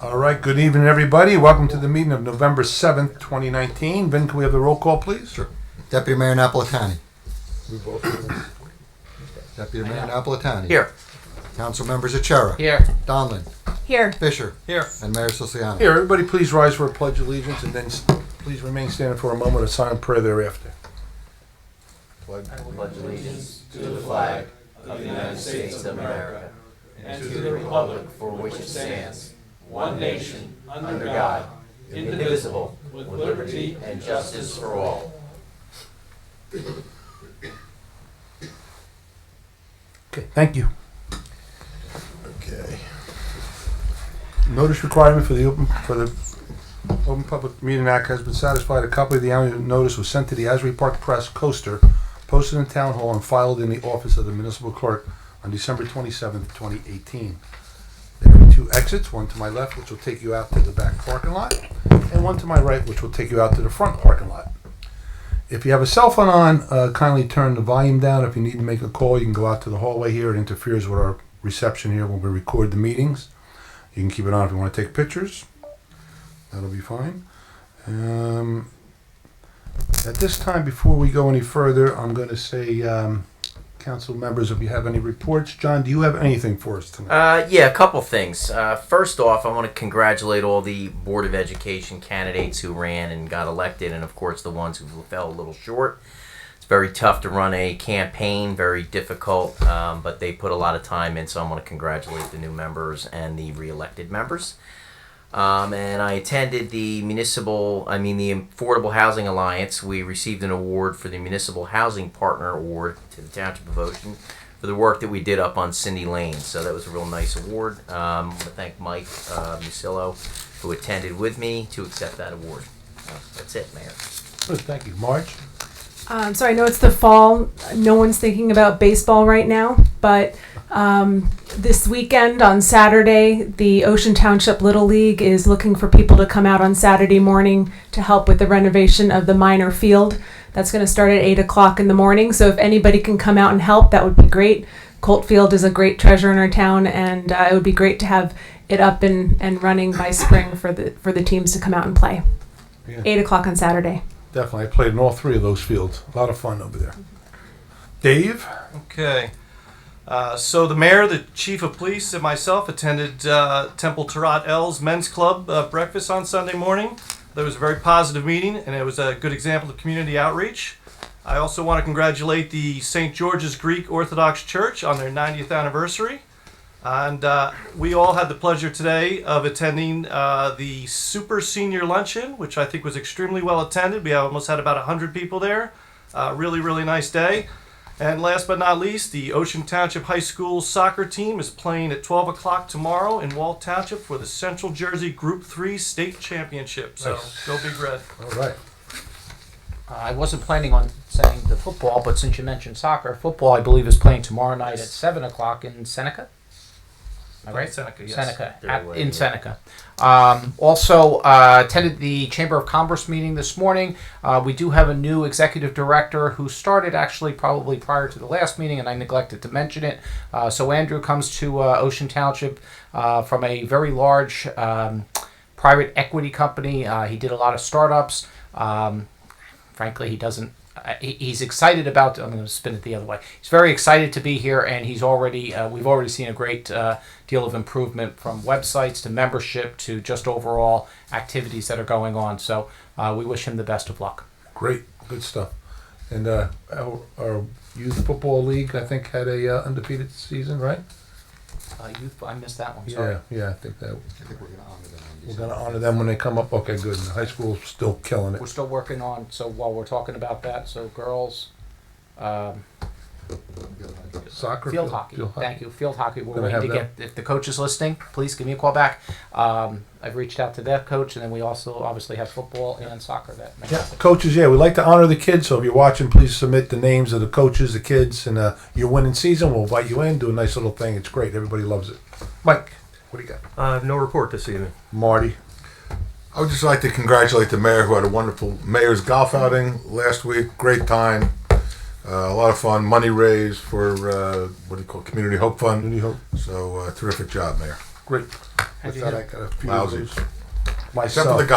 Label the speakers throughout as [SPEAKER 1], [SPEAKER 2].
[SPEAKER 1] All right, good evening, everybody. Welcome to the meeting of November 7th, 2019. Vin, can we have the roll call, please?
[SPEAKER 2] Sure. Deputy Mayor Napolitani. Deputy Mayor Napolitani.
[SPEAKER 3] Here.
[SPEAKER 2] Council members Achara.
[SPEAKER 3] Here.
[SPEAKER 2] Donlin.
[SPEAKER 4] Here.
[SPEAKER 2] Fisher.
[SPEAKER 3] Here.
[SPEAKER 2] And Mayor Siciliano.
[SPEAKER 1] Here, everybody please rise for a pledge of allegiance and then please remain standing for a moment of silent prayer thereafter.
[SPEAKER 3] I pledge allegiance to the flag of the United States of America and to the republic for which it stands, one nation, under God, indivisible, with liberty and justice for all.
[SPEAKER 1] Okay, thank you. Okay. Notice requirement for the Open Public Meeting Act has been satisfied. A copy of the annual notice was sent to the Asbury Park Press coaster, posted in Town Hall, and filed in the office of the municipal clerk on December 27th, 2018. There are two exits, one to my left, which will take you out to the back parking lot, and one to my right, which will take you out to the front parking lot. If you have a cell phone on, kindly turn the volume down. If you need to make a call, you can go out to the hallway here. It interferes with our reception here when we record the meetings. You can keep it on if you want to take pictures. That'll be fine. At this time, before we go any further, I'm going to say, council members, if you have any reports. John, do you have anything for us tonight?
[SPEAKER 3] Yeah, a couple things. First off, I want to congratulate all the Board of Education candidates who ran and got elected, and of course the ones who fell a little short. It's very tough to run a campaign, very difficult, but they put a lot of time in, so I want to congratulate the new members and the re-elected members. And I attended the Affordable Housing Alliance. We received an award for the Municipal Housing Partner Award to the Township of Ocean for the work that we did up on Cindy Lane. So that was a real nice award. I want to thank Mike Musillo, who attended with me to accept that award. That's it, Mayor.
[SPEAKER 1] Good, thank you. Marge?
[SPEAKER 4] So I know it's the fall. No one's thinking about baseball right now, but this weekend on Saturday, the Ocean Township Little League is looking for people to come out on Saturday morning to help with the renovation of the minor field. That's going to start at 8 o'clock in the morning. So if anybody can come out and help, that would be great. Colt Field is a great treasure in our town, and it would be great to have it up and running by spring for the teams to come out and play.
[SPEAKER 1] Yeah.
[SPEAKER 4] 8 o'clock on Saturday.
[SPEAKER 1] Definitely. I played in all three of those fields. A lot of fun over there. Dave?
[SPEAKER 5] Okay. So the mayor, the chief of police, and myself attended Temple Tarat L's men's club breakfast on Sunday morning. There was a very positive meeting, and it was a good example of community outreach. I also want to congratulate the St. George's Greek Orthodox Church on their 90th anniversary. And we all had the pleasure today of attending the Super Senior Luncheon, which I think was extremely well attended. We almost had about 100 people there. Really, really nice day. And last but not least, the Ocean Township High School soccer team is playing at 12 o'clock tomorrow in Walt Township for the Central Jersey Group 3 State Championship. So
[SPEAKER 1] Nice.
[SPEAKER 5] Go Big Red.
[SPEAKER 1] All right.
[SPEAKER 6] I wasn't planning on saying the football, but since you mentioned soccer, football I believe is playing tomorrow night at 7 o'clock in Seneca. Am I right?
[SPEAKER 5] Seneca, yes.
[SPEAKER 6] Seneca, in Seneca. Also attended the Chamber of Commerce meeting this morning. We do have a new executive director who started actually probably prior to the last meeting, and I neglected to mention it. So Andrew comes to Ocean Township from a very large private equity company. He did a lot of startups. Frankly, he doesn't. He's excited about. I'm going to spin it the other way. He's very excited to be here, and he's already. We've already seen a great deal of improvement from websites to membership to just overall activities that are going on. So we wish him the best of luck.
[SPEAKER 1] Great. Good stuff. And our youth football league, I think, had a undefeated season, right?
[SPEAKER 6] Youth, I missed that one. Sorry.
[SPEAKER 1] Yeah. I think that.
[SPEAKER 2] I think we're going to honor them.
[SPEAKER 1] We're going to honor them when they come up. Okay, good. And the high school's still killing
[SPEAKER 6] We're
[SPEAKER 1] it.
[SPEAKER 6] still working on. So while we're talking about that, so girls.
[SPEAKER 1] Soccer?
[SPEAKER 6] Field hockey. Thank you. Field hockey. We're
[SPEAKER 1] Gonna
[SPEAKER 6] waiting to
[SPEAKER 1] have
[SPEAKER 6] get, if the coach is listening, please give me a call back. I've reached out to that coach, and then we also obviously have football and soccer.
[SPEAKER 1] Yeah, coaches, we like to honor the kids, so if you're watching, please submit the names of the coaches, the kids, and your winning season. We'll invite you in, do a nice little thing. It's great. Everybody loves it. Mike, what do you got?
[SPEAKER 7] No report this evening.
[SPEAKER 1] Marty?
[SPEAKER 8] I would just like to congratulate the mayor who had a wonderful mayor's golf outing last week. Great time. A lot of fun. Money raised for, Community Hope Fund.
[SPEAKER 1] Community Hope.
[SPEAKER 8] So, terrific job, Mayor.
[SPEAKER 1] Great. With that, I got a few
[SPEAKER 8] Lousy.
[SPEAKER 1] of those
[SPEAKER 8] Except
[SPEAKER 1] myself.
[SPEAKER 8] for the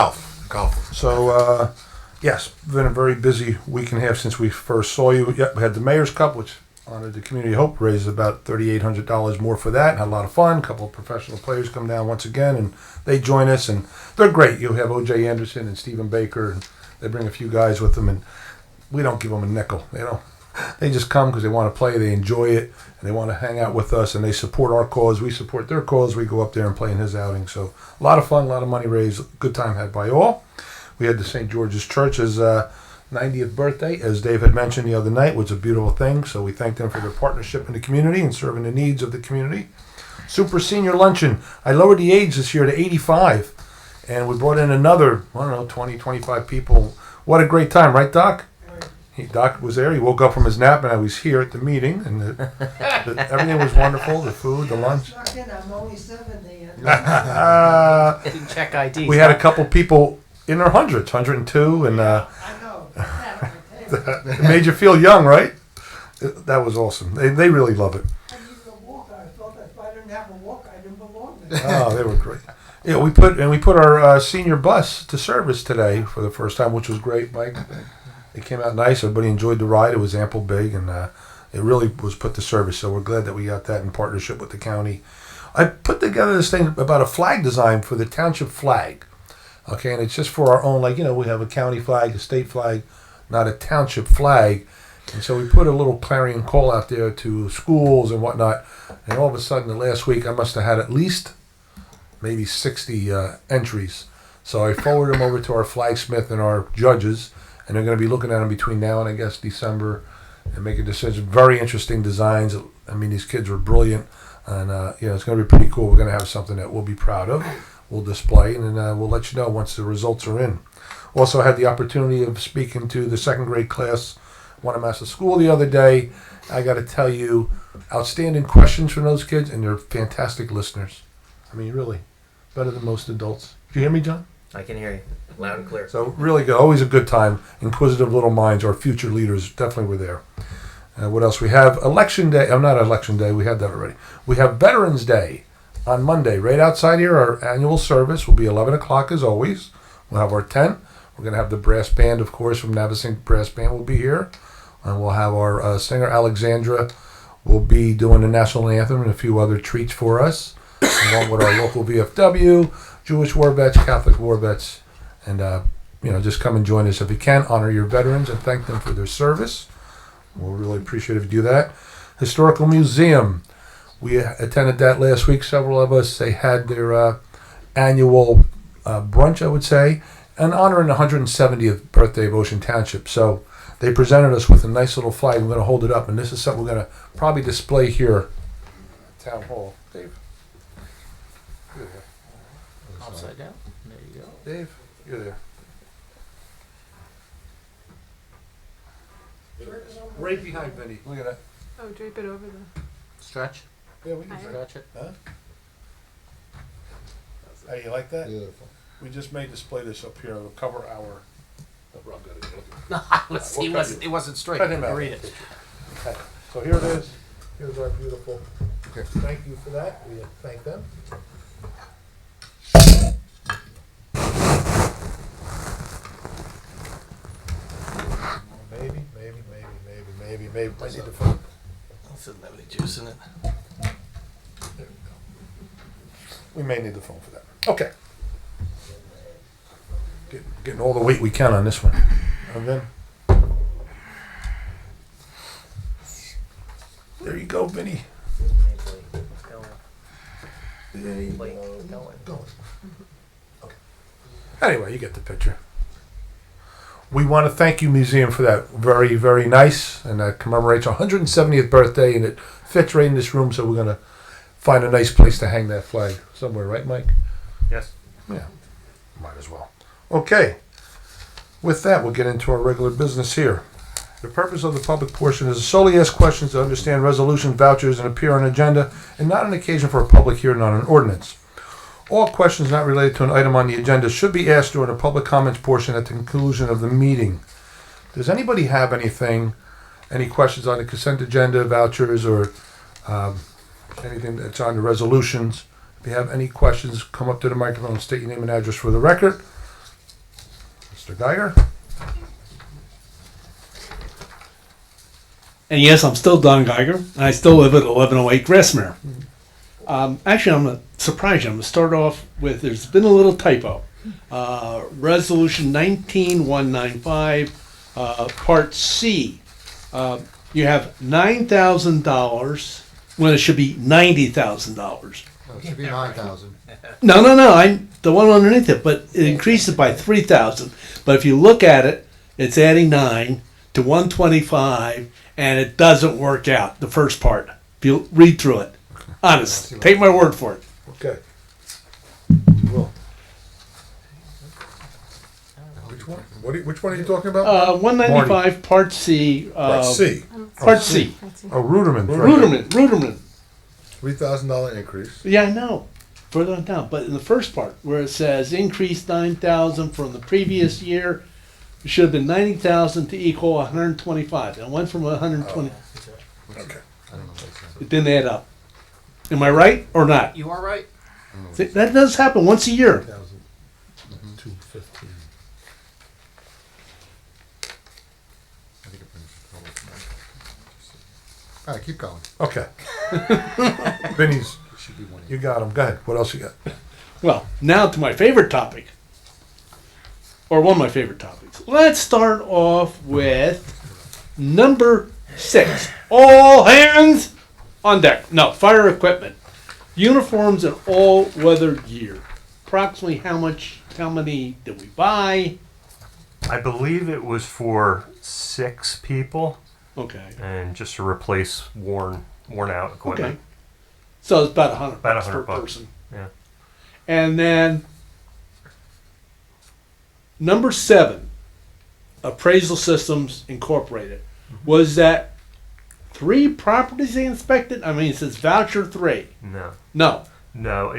[SPEAKER 8] golf.
[SPEAKER 1] So, yes, been a very busy week and a half since we first saw you. Yep, we had the Mayor's Cup, which honored the Community Hope, raised about $3,800 more for that. Had a lot of fun. A couple of professional players come down once again, and they join us, and they're great. You have O.J. Anderson and Stephen Baker, and they bring a few guys with them, and we don't give them a nickel. They just come because they want to play, they enjoy it, and they want to hang out with us, and they support our cause. We support their cause. We go up there and play in his outing. So a lot of fun, a lot of money raised, good time had by all. We had the St. George's Church's 90th birthday, as Dave had mentioned the other night, which was a beautiful thing. So we thank them for their partnership in the community and serving the needs of the community. Super Senior Luncheon. I lowered the age this year to 85, and we brought in another, 20, 25 people. What a great time, right, Doc? Doc was there. He woke up from his nap, and I was here at the meeting, and everything was wonderful. The food, the lunch.
[SPEAKER 7] I'm only 70.
[SPEAKER 6] Didn't check ID.
[SPEAKER 1] We had a couple people in their hundreds, 102, and
[SPEAKER 7] I know.
[SPEAKER 1] it made you feel young, right? That was awesome. They really love it.
[SPEAKER 7] I needed a walker. I thought that if I didn't have a walker, I didn't belong there.
[SPEAKER 1] Oh, they were great. Yeah, we put our senior bus to service today for the first time, which was great, Mike. It came out nice. Everybody enjoyed the ride. It was ample big, and it really was put to service. So we're glad that we got that in partnership with the county. I put together this thing about a flag design for the township flag. Okay, and it's just for our own, we have a county flag, a state flag, not a township flag. And so we put a little clarion call out there to schools and whatnot. And all of a sudden, the last week, I must have had at least maybe 60 entries. So I forwarded them over to our flagsmith and our judges, and they're going to be looking at them between now and I guess December and make a decision. Very interesting designs. I mean, these kids were brilliant, and it's going to be pretty cool. We're going to have something that we'll be proud of. We'll display, and then we'll let you know once the results are in. Also had the opportunity of speaking to the second grade class, Monmouth School the other day. I got to tell you, outstanding questions from those kids, and they're fantastic listeners. I mean, really, better than most adults. Did you hear me, John?
[SPEAKER 3] I can hear you loud and clear.
[SPEAKER 1] So really good. Always a good time. Inquisitive little minds. Our future leaders definitely were there. What else? We have Election Day. Not Election Day. We had that already. We have Veterans Day on Monday. Right outside here, our annual service will be 11 o'clock as always. We'll have our tent. We're going to have the brass band, of course, from Navasink Brass Band will be here. And we'll have our singer, Alexandra, will be doing the national anthem and a few other treats for us, along with our local VFW, Jewish war vets, Catholic war vets, and just come and join us if you can. Honor your veterans and thank them for their service. We'll really appreciate if you do that. Historical Museum. We attended that last week. Several of us. They had their annual brunch, I would say, and honoring the 170th birthday of Ocean Township. So they presented us with a nice little flag. I'm going to hold it up, and this is something we're going to probably display here at Town Hall. Dave. You're there.
[SPEAKER 6] Upside down. There you go.
[SPEAKER 1] Dave, you're there. Right behind Vinny. Look at that.
[SPEAKER 4] Oh, drape it over the.
[SPEAKER 6] Stretch.
[SPEAKER 1] Yeah, we can
[SPEAKER 4] Higher.
[SPEAKER 1] stretch.
[SPEAKER 6] Stretch it.
[SPEAKER 1] Huh? Hey, you like that?
[SPEAKER 2] Beautiful.
[SPEAKER 1] We just may display this up here. It'll cover our. Rob got it.
[SPEAKER 6] It wasn't straight.
[SPEAKER 1] Cut
[SPEAKER 6] You
[SPEAKER 1] him
[SPEAKER 6] can
[SPEAKER 1] out.
[SPEAKER 6] read it.
[SPEAKER 1] Okay. So here it is. Here's our beautiful.
[SPEAKER 2] Okay.
[SPEAKER 1] Thank you for that. We thank them. Maybe. I need the phone.
[SPEAKER 5] This doesn't have any juice in it.
[SPEAKER 1] There we go. We may need the phone for that. Okay. Getting all the weight we can on this one. And then. There you go, Vinny. There you go. Okay. Anyway, you get the picture. We want to thank you, Museum, for that. Very, very nice. And that commemorates our 170th birthday, and it fits right in this room, so we're going to find a nice place to hang that flag somewhere, right, Mike?
[SPEAKER 5] Yes.
[SPEAKER 1] Yeah. Might as well. Okay. With that, we'll get into our regular business here. The purpose of the public portion is to solely ask questions to understand resolutions, vouchers, and appear on agenda, and not an occasion for a public hearing on an ordinance. All questions not related to an item on the agenda should be asked during the public comments portion at the conclusion of the meeting. Does anybody have any questions on the consent agenda, vouchers, or anything that's on the resolutions? If you have any questions, come up to the microphone and state your name and address for the record. Mr. Geiger?
[SPEAKER 9] And yes, I'm still Don Geiger, and I still live at 1108 Grassmere. Actually, I'm going to surprise you. I'm going to start off with, there's been a little typo. Resolution 19195, Part C. You have $9,000 when it should be $90,000.
[SPEAKER 2] No, it should be 9,000.
[SPEAKER 9] No, the one underneath it, but it increased it by 3,000. But if you look at it, it's adding 9 to 125, and it doesn't work out, the first part. If you read through it. Honest. Take my word for it.
[SPEAKER 1] Okay. Will. Which one? Which one are you talking about?
[SPEAKER 9] 195, Part C.
[SPEAKER 1] Part C.
[SPEAKER 9] Part C.
[SPEAKER 1] Oh, Ruderman.
[SPEAKER 9] Ruderman.
[SPEAKER 8] $3,000 increase.
[SPEAKER 9] Yeah, I know. Further on down. But in the first part, where it says increase 9,000 from the previous year, it should have been 90,000 to equal 125. It went from 120.
[SPEAKER 8] Okay.
[SPEAKER 2] I don't know what it said.
[SPEAKER 9] It didn't add up. Am I right or not?
[SPEAKER 6] You are right.
[SPEAKER 9] See, that does happen once a year.
[SPEAKER 1] 215.
[SPEAKER 2] I think it brings the total. All right, keep going.
[SPEAKER 1] Okay. Vinny's,
[SPEAKER 2] It should be 180.
[SPEAKER 1] you got him. Go ahead. What else you got?
[SPEAKER 9] Well, now to my favorite topic. Or one of my favorite topics. Let's start off with number 6. All hands on deck. No, fire equipment. Uniforms and all-weather gear. Approximately how many did we buy?
[SPEAKER 10] I believe it was for 6 people,
[SPEAKER 9] Okay.
[SPEAKER 10] and just to replace worn out equipment.
[SPEAKER 9] Okay. So it's about 100
[SPEAKER 10] About
[SPEAKER 9] bucks per
[SPEAKER 10] $100.
[SPEAKER 9] person.
[SPEAKER 10] Yeah.
[SPEAKER 9] And then number 7, Appraisal Systems Incorporated. Was that 3 properties they inspected? I mean, it says voucher 3.
[SPEAKER 10] No,
[SPEAKER 9] No.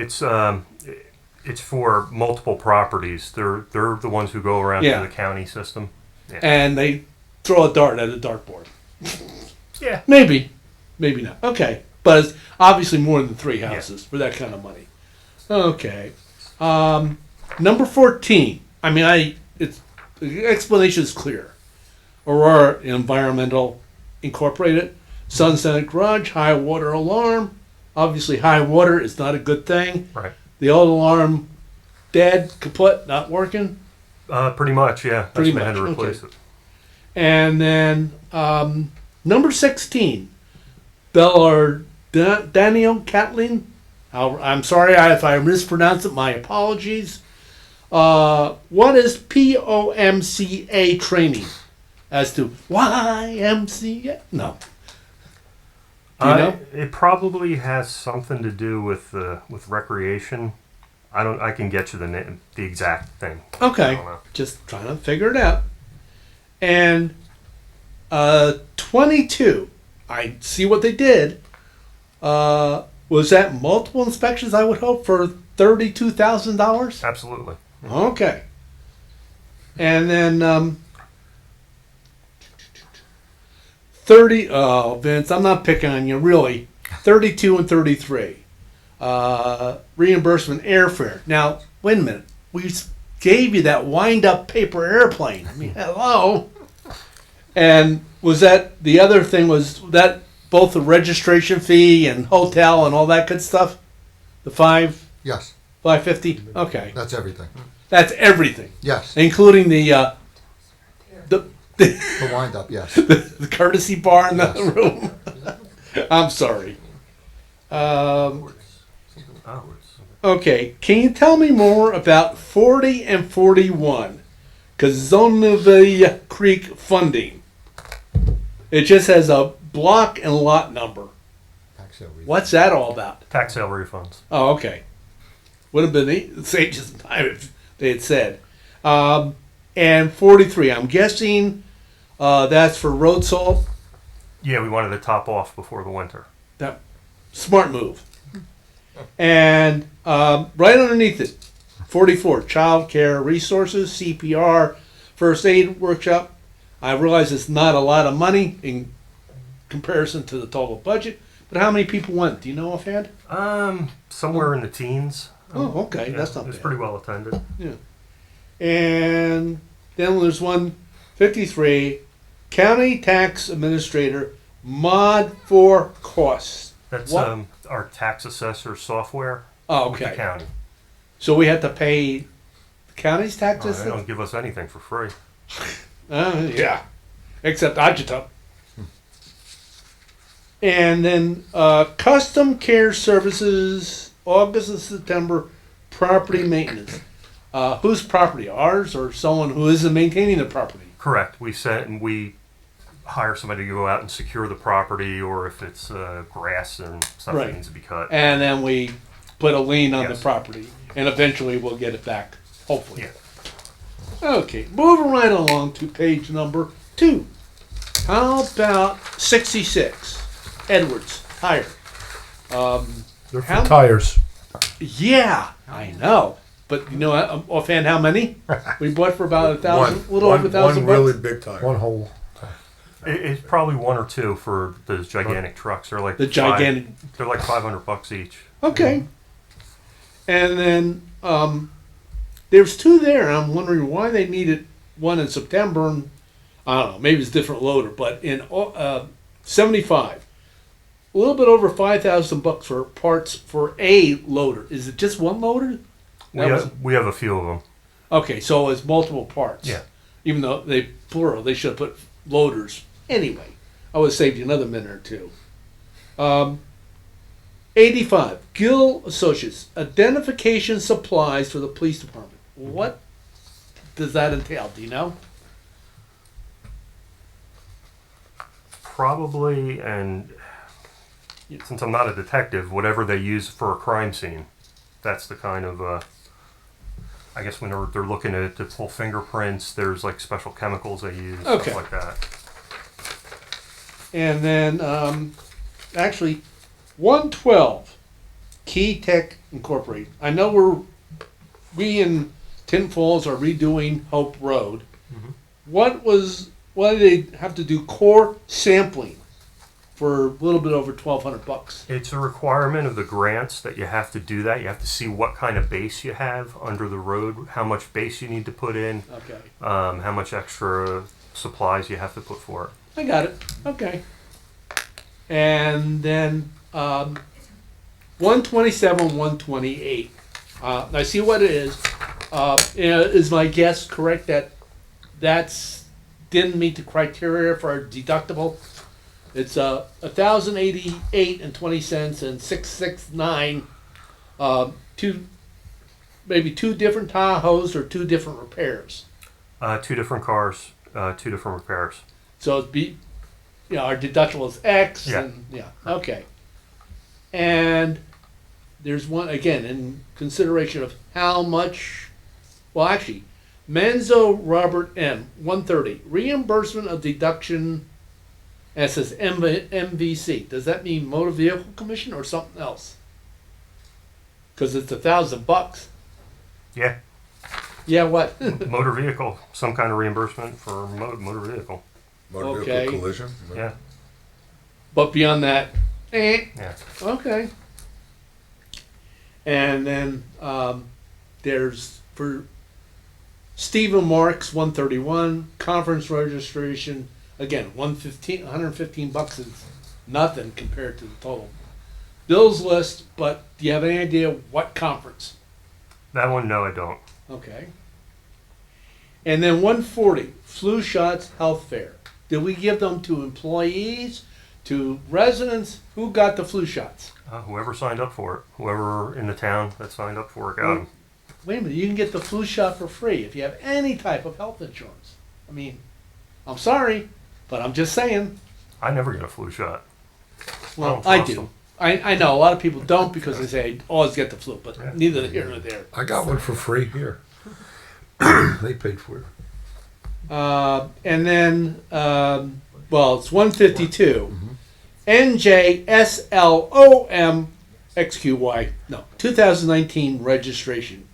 [SPEAKER 10] it's for multiple properties. They're the ones who go around
[SPEAKER 9] Yeah.
[SPEAKER 10] through the county system.
[SPEAKER 9] And they throw a dart at a dartboard.
[SPEAKER 10] Yeah.
[SPEAKER 9] Maybe. Maybe not. Okay. But it's obviously more than 3 houses for that kind of money. Okay. Number 14. I mean, the explanation is clear. Aurora Environmental Incorporated, Sunset Garage, high water alarm. Obviously, high water is not a good thing.
[SPEAKER 10] Right.
[SPEAKER 9] The old alarm, dead, kaput, not working.
[SPEAKER 10] Pretty much, yeah. That's
[SPEAKER 9] Pretty
[SPEAKER 10] why I had to
[SPEAKER 9] much,
[SPEAKER 10] replace
[SPEAKER 9] okay.
[SPEAKER 10] it.
[SPEAKER 9] And then number 16, Daniel Catlin. I'm sorry if I mispronounced it. My apologies. What is POMCA training? As to YMCA? No. Do you know?
[SPEAKER 10] It probably has something to do with recreation. I can get you the exact thing. I
[SPEAKER 9] Okay.
[SPEAKER 10] don't know.
[SPEAKER 9] Just trying to figure it out. And 22, I see what they did. Was that multiple inspections, I would hope, for $32,000?
[SPEAKER 10] Absolutely.
[SPEAKER 9] Okay. And then 30, oh, Vince, I'm not picking on you, really. 32 and 33. Reimbursement airfare. Now, wait a minute. We gave you that wind-up paper airplane. I mean, hello. And was that, the other thing was that both the registration fee and hotel and all that good stuff? The
[SPEAKER 2] Yes,
[SPEAKER 9] 550? Okay.
[SPEAKER 2] that's everything.
[SPEAKER 9] That's everything,
[SPEAKER 2] Yes,
[SPEAKER 9] including the
[SPEAKER 2] the wind up, yes.
[SPEAKER 9] the courtesy bar in the
[SPEAKER 2] Yes.
[SPEAKER 9] room. I'm sorry.
[SPEAKER 10] Oh.
[SPEAKER 9] Okay, can you tell me more about 40 and 41? Kazonavia Creek funding. It just has a block and lot number.
[SPEAKER 2] Tax sale refund.
[SPEAKER 9] What's that all about?
[SPEAKER 10] Tax sale needs.
[SPEAKER 9] Oh, okay. Would have been the sage's time if they had said. And 43, I'm guessing that's for road salt.
[SPEAKER 10] Yeah, we wanted to top off before the winter.
[SPEAKER 9] That smart move. And right underneath it, 44, child care resources, CPR, first aid workshop. I realize it's not a lot of money in comparison to the total budget, But how many people went? Do you know offhand?
[SPEAKER 10] Somewhere in the teens.
[SPEAKER 9] Oh, okay,
[SPEAKER 10] Yeah,
[SPEAKER 9] that's not
[SPEAKER 10] It's
[SPEAKER 9] bad.
[SPEAKER 10] pretty well attended.
[SPEAKER 9] Yeah. And then there's 153, County Tax Administrator, Mod 4 costs.
[SPEAKER 10] That's
[SPEAKER 9] What?
[SPEAKER 10] our tax assessor software
[SPEAKER 9] Oh,
[SPEAKER 10] with the
[SPEAKER 9] okay.
[SPEAKER 10] county.
[SPEAKER 9] So we have to pay the county's
[SPEAKER 10] They
[SPEAKER 9] taxes?
[SPEAKER 10] don't give us anything for free.
[SPEAKER 9] Yeah. Except Agita. And then Custom Care Services, August and September, property maintenance. Whose property? Ours or someone who isn't maintaining the property?
[SPEAKER 10] Correct. We hire somebody to go out and secure the property, or if it's grass and stuff
[SPEAKER 9] Right.
[SPEAKER 10] that needs to be cut.
[SPEAKER 9] And then we put a lien on the
[SPEAKER 10] Yes.
[SPEAKER 9] property, and eventually we'll get it back, hopefully.
[SPEAKER 10] Yeah.
[SPEAKER 9] Okay, moving right along to page number 2. How about 66, Edwards Tire?
[SPEAKER 1] They're for
[SPEAKER 9] How-
[SPEAKER 1] tires.
[SPEAKER 9] Yeah, I know. But you know offhand how many? We bought for about 1,000, a little over 1,000
[SPEAKER 8] One
[SPEAKER 9] bucks.
[SPEAKER 8] really big tire.
[SPEAKER 1] One whole.
[SPEAKER 10] It's probably one or two for those gigantic trucks. They're like
[SPEAKER 9] The gigantic.
[SPEAKER 10] They're like $500 each.
[SPEAKER 9] Okay. And then there's 2 there. I'm wondering why they needed one in September. And I don't know. Maybe it's a different loader. But in 75, a little bit over 5,000 bucks for parts for a loader. Is it just one loader?
[SPEAKER 10] We have a few of them.
[SPEAKER 9] Okay, so it's multiple parts.
[SPEAKER 10] Yeah.
[SPEAKER 9] Even though they plural, they should have put loaders. Anyway, I would have saved you another minute or two. 85, Gill Associates, identification supplies for the police department. What does that entail? Do you know?
[SPEAKER 10] Probably, and since I'm not a detective, whatever they use for a crime scene, that's the kind of, I guess when they're looking to pull fingerprints, there's like special chemicals they use,
[SPEAKER 9] Okay.
[SPEAKER 10] stuff like that.
[SPEAKER 9] And then, actually, 112, Key Tech Incorporated. I know we in Tin Falls are redoing Hope Road.
[SPEAKER 10] Mhm.
[SPEAKER 9] Why did they have to do core sampling for a little bit over 1,200 bucks?
[SPEAKER 10] It's a requirement of the grants that you have to do that. You have to see what kind of base you have under the road, how much base you need to put in,
[SPEAKER 9] Okay,
[SPEAKER 10] how much extra supplies you have to put for it.
[SPEAKER 9] I got it. Okay. And then 127, 128. I see what it is. Is my guess correct that didn't meet the criteria for a deductible? It's 1,088 and 20 cents and 669. Maybe 2 different Tahoes or 2 different repairs.
[SPEAKER 10] 2 different cars, 2 different repairs.
[SPEAKER 9] So it'd be, our deductible is X.
[SPEAKER 10] Yeah.
[SPEAKER 9] And okay. And there's one again in consideration of how much. Well, actually, Manzo Robert M. 130 reimbursement of deduction. And it says MVC. Does that mean motor vehicle commission or something else? Because it's $1,000.
[SPEAKER 10] Yeah,
[SPEAKER 9] Yeah. What?
[SPEAKER 10] motor vehicle, some kind of reimbursement for motor vehicle.
[SPEAKER 8] Motor
[SPEAKER 9] Okay.
[SPEAKER 8] vehicle collision.
[SPEAKER 10] Yeah,
[SPEAKER 9] But beyond that,
[SPEAKER 10] yeah.
[SPEAKER 9] Okay. And then there's for Stephen Marks 131 conference registration again 115 bucks is nothing compared to the total bills list. But do you have any idea what conference?
[SPEAKER 10] That one, no, I don't.
[SPEAKER 9] Okay. And then 140 flu shots health fair. Did we give them to employees, to residents? Who got the flu shots?
[SPEAKER 10] Whoever signed up for it, whoever in the town that signed up for it, got 'em.
[SPEAKER 9] Wait a minute, you can get the flu shot for free if you have any type of health insurance. I mean, I'm sorry, but I'm just saying.
[SPEAKER 10] I never get a flu shot.
[SPEAKER 9] Well,
[SPEAKER 10] don't
[SPEAKER 9] I
[SPEAKER 10] trust
[SPEAKER 9] do.
[SPEAKER 10] them.
[SPEAKER 9] I know a lot of people don't because they say I always get the flu, but
[SPEAKER 10] Yeah.
[SPEAKER 9] neither here nor there.
[SPEAKER 1] I got one for free here. They paid for it.
[SPEAKER 9] And then, well, it's 152. NJSLOMXQY. No, 2019 registration.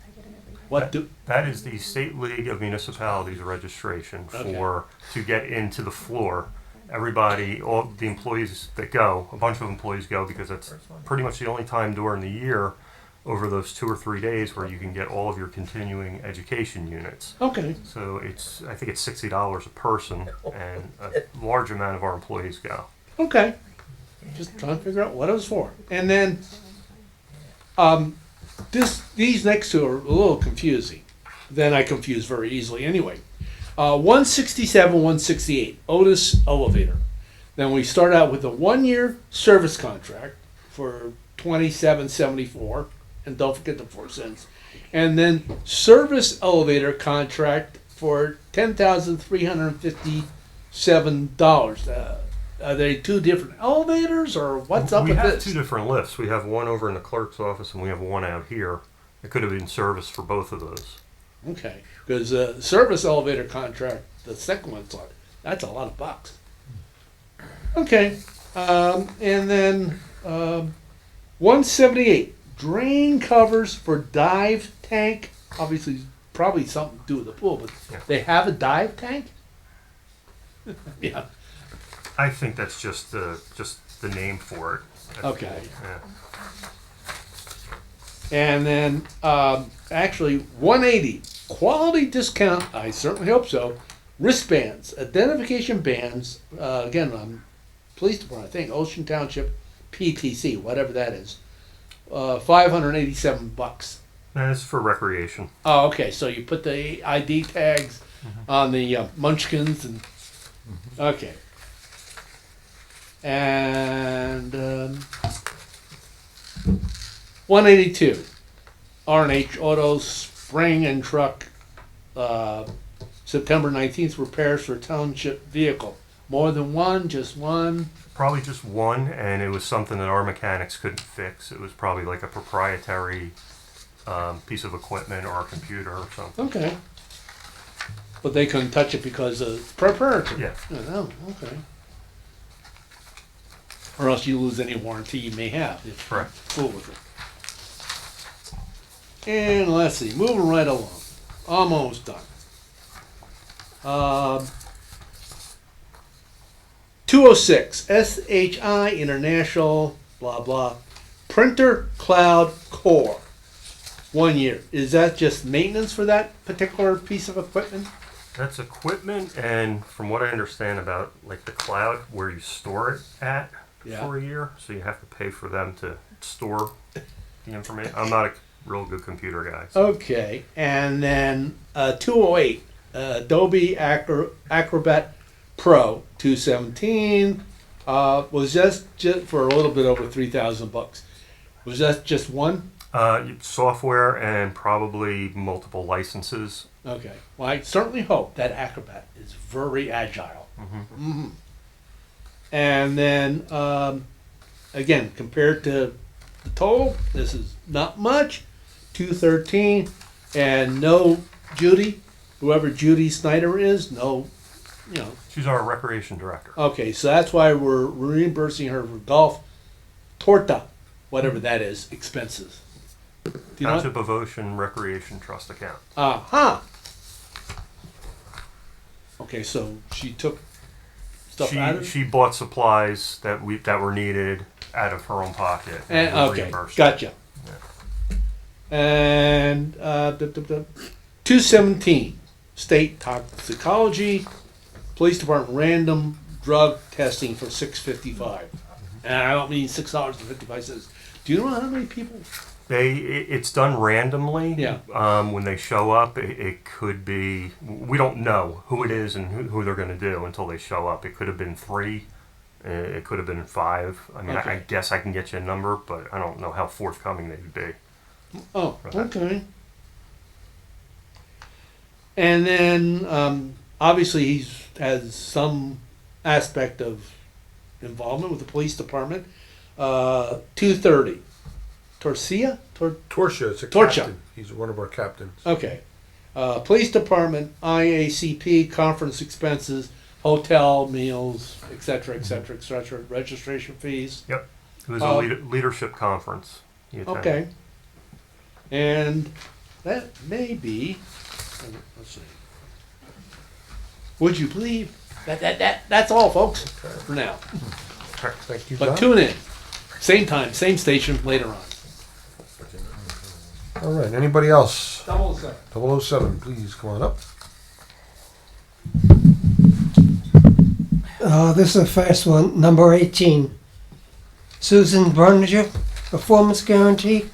[SPEAKER 9] What do?
[SPEAKER 10] That is the State League of Municipalities registration
[SPEAKER 9] Okay.
[SPEAKER 10] to get into the floor. everybody, all the employees that go, a bunch of employees go because that's pretty much the only time during the year over those 2 or 3 days where you can get all of your continuing education units.
[SPEAKER 9] Okay.
[SPEAKER 10] So I think it's $60 a person, and a large amount of our employees go.
[SPEAKER 9] Okay. Just trying to figure out what it was for. And then, these next two are a little confusing. Then I confuse very easily anyway. 167, 168, Otis Elevator. Then we start out with a 1-year service contract for $27.74, and don't forget the 4 cents. And then service elevator contract for $10,357. Are they 2 different elevators, or what's up
[SPEAKER 10] We
[SPEAKER 9] with
[SPEAKER 10] have
[SPEAKER 9] this?
[SPEAKER 10] 2 different lifts. We have one over in the clerk's office, and we have one out here. It could have been service for both of those.
[SPEAKER 9] Okay, because service elevator contract, the second one's like, that's a lot of bucks. Okay, and then 178, drain covers for dive tank. Obviously, probably something to do with the pool, but
[SPEAKER 10] Yeah.
[SPEAKER 9] they have a dive tank? Yeah,
[SPEAKER 10] I think that's just the name for it.
[SPEAKER 9] okay.
[SPEAKER 10] Yeah.
[SPEAKER 9] And then, actually, 180, quality discount, I certainly hope so, wristbands, identification bands, again, police department, I think, Ocean Township PTC, whatever that is, $587.
[SPEAKER 10] That's for recreation.
[SPEAKER 9] Oh, okay, so you put the ID tags on the munchkins and, okay. And, 182, R&H Autos Spring and Truck, September 19th, repairs for township vehicle. More than one, just one?
[SPEAKER 10] Probably just one, and it was something that our mechanics couldn't fix. It was probably like a proprietary piece of equipment or a computer or something.
[SPEAKER 9] Okay. But they couldn't touch it because of proprietary?
[SPEAKER 10] Yeah.
[SPEAKER 9] Oh, okay. Or else you lose any warranty you may have if you
[SPEAKER 10] Correct.
[SPEAKER 9] fool with it. And let's see, moving right along. Almost done. 206, SHI International, blah, blah. Printer Cloud Core. 1 year. Is that just maintenance for that particular piece of equipment?
[SPEAKER 10] That's equipment, and from what I understand about like the cloud, where you store it at
[SPEAKER 9] Yeah.
[SPEAKER 10] for a year, so you have to pay for them to store the information. I'm not a real good computer guy. So.
[SPEAKER 9] Okay, and then 208, Adobe Acrobat Pro 217 was just for a little bit over $3,000. Was that just one?
[SPEAKER 10] Software and probably multiple licenses.
[SPEAKER 9] Okay, well, I certainly hope that Acrobat is very agile. Mm-hmm. And then again, compared to the total, this is not much. 213, and no Judy, whoever Judy Snyder is, no, you know.
[SPEAKER 10] She's our recreation director.
[SPEAKER 9] Okay, so that's why we're reimbursing her for golf torta, whatever that is, expenses. Do you know what?
[SPEAKER 10] Township of Ocean Recreation Trust account.
[SPEAKER 9] Uh-huh. Okay, so she took stuff out of it?
[SPEAKER 10] She bought supplies that were needed out of her own pocket.
[SPEAKER 9] And,
[SPEAKER 10] we
[SPEAKER 9] okay,
[SPEAKER 10] reimbursed her.
[SPEAKER 9] gotcha. And 217, state toxicology, police department random drug testing for $6.55. And I don't mean $6.55. Do you know how many people?
[SPEAKER 10] It's done randomly.
[SPEAKER 9] Yeah.
[SPEAKER 10] When they show up, it could be. We don't know who it is and who they're going to do until they show up. It could have been 3. It could have been 5. I mean,
[SPEAKER 9] Okay.
[SPEAKER 10] I guess I can get you a number, but I don't know how forthcoming they would be.
[SPEAKER 9] Oh, okay. And then obviously he has some aspect of involvement with the police department. 230. Torcia?
[SPEAKER 1] Torsia, it's a
[SPEAKER 9] Torsia.
[SPEAKER 1] captain. He's one of our captains.
[SPEAKER 9] Okay. Police department, IACP, conference expenses, hotel, meals, etc., etc., etc., registration fees.
[SPEAKER 10] Yep. It was a leadership conference. he attended.
[SPEAKER 9] Okay. And that may be, let's see. Would you believe That's all, folks, for now.
[SPEAKER 1] Thank you,
[SPEAKER 9] But
[SPEAKER 1] John.
[SPEAKER 9] tune in. Same time, same station later on.
[SPEAKER 1] All right, anybody else?
[SPEAKER 9] 007.
[SPEAKER 1] 007, please come on up.
[SPEAKER 7] This is the first one, number 18. Susan Brunninger, performance guarantee.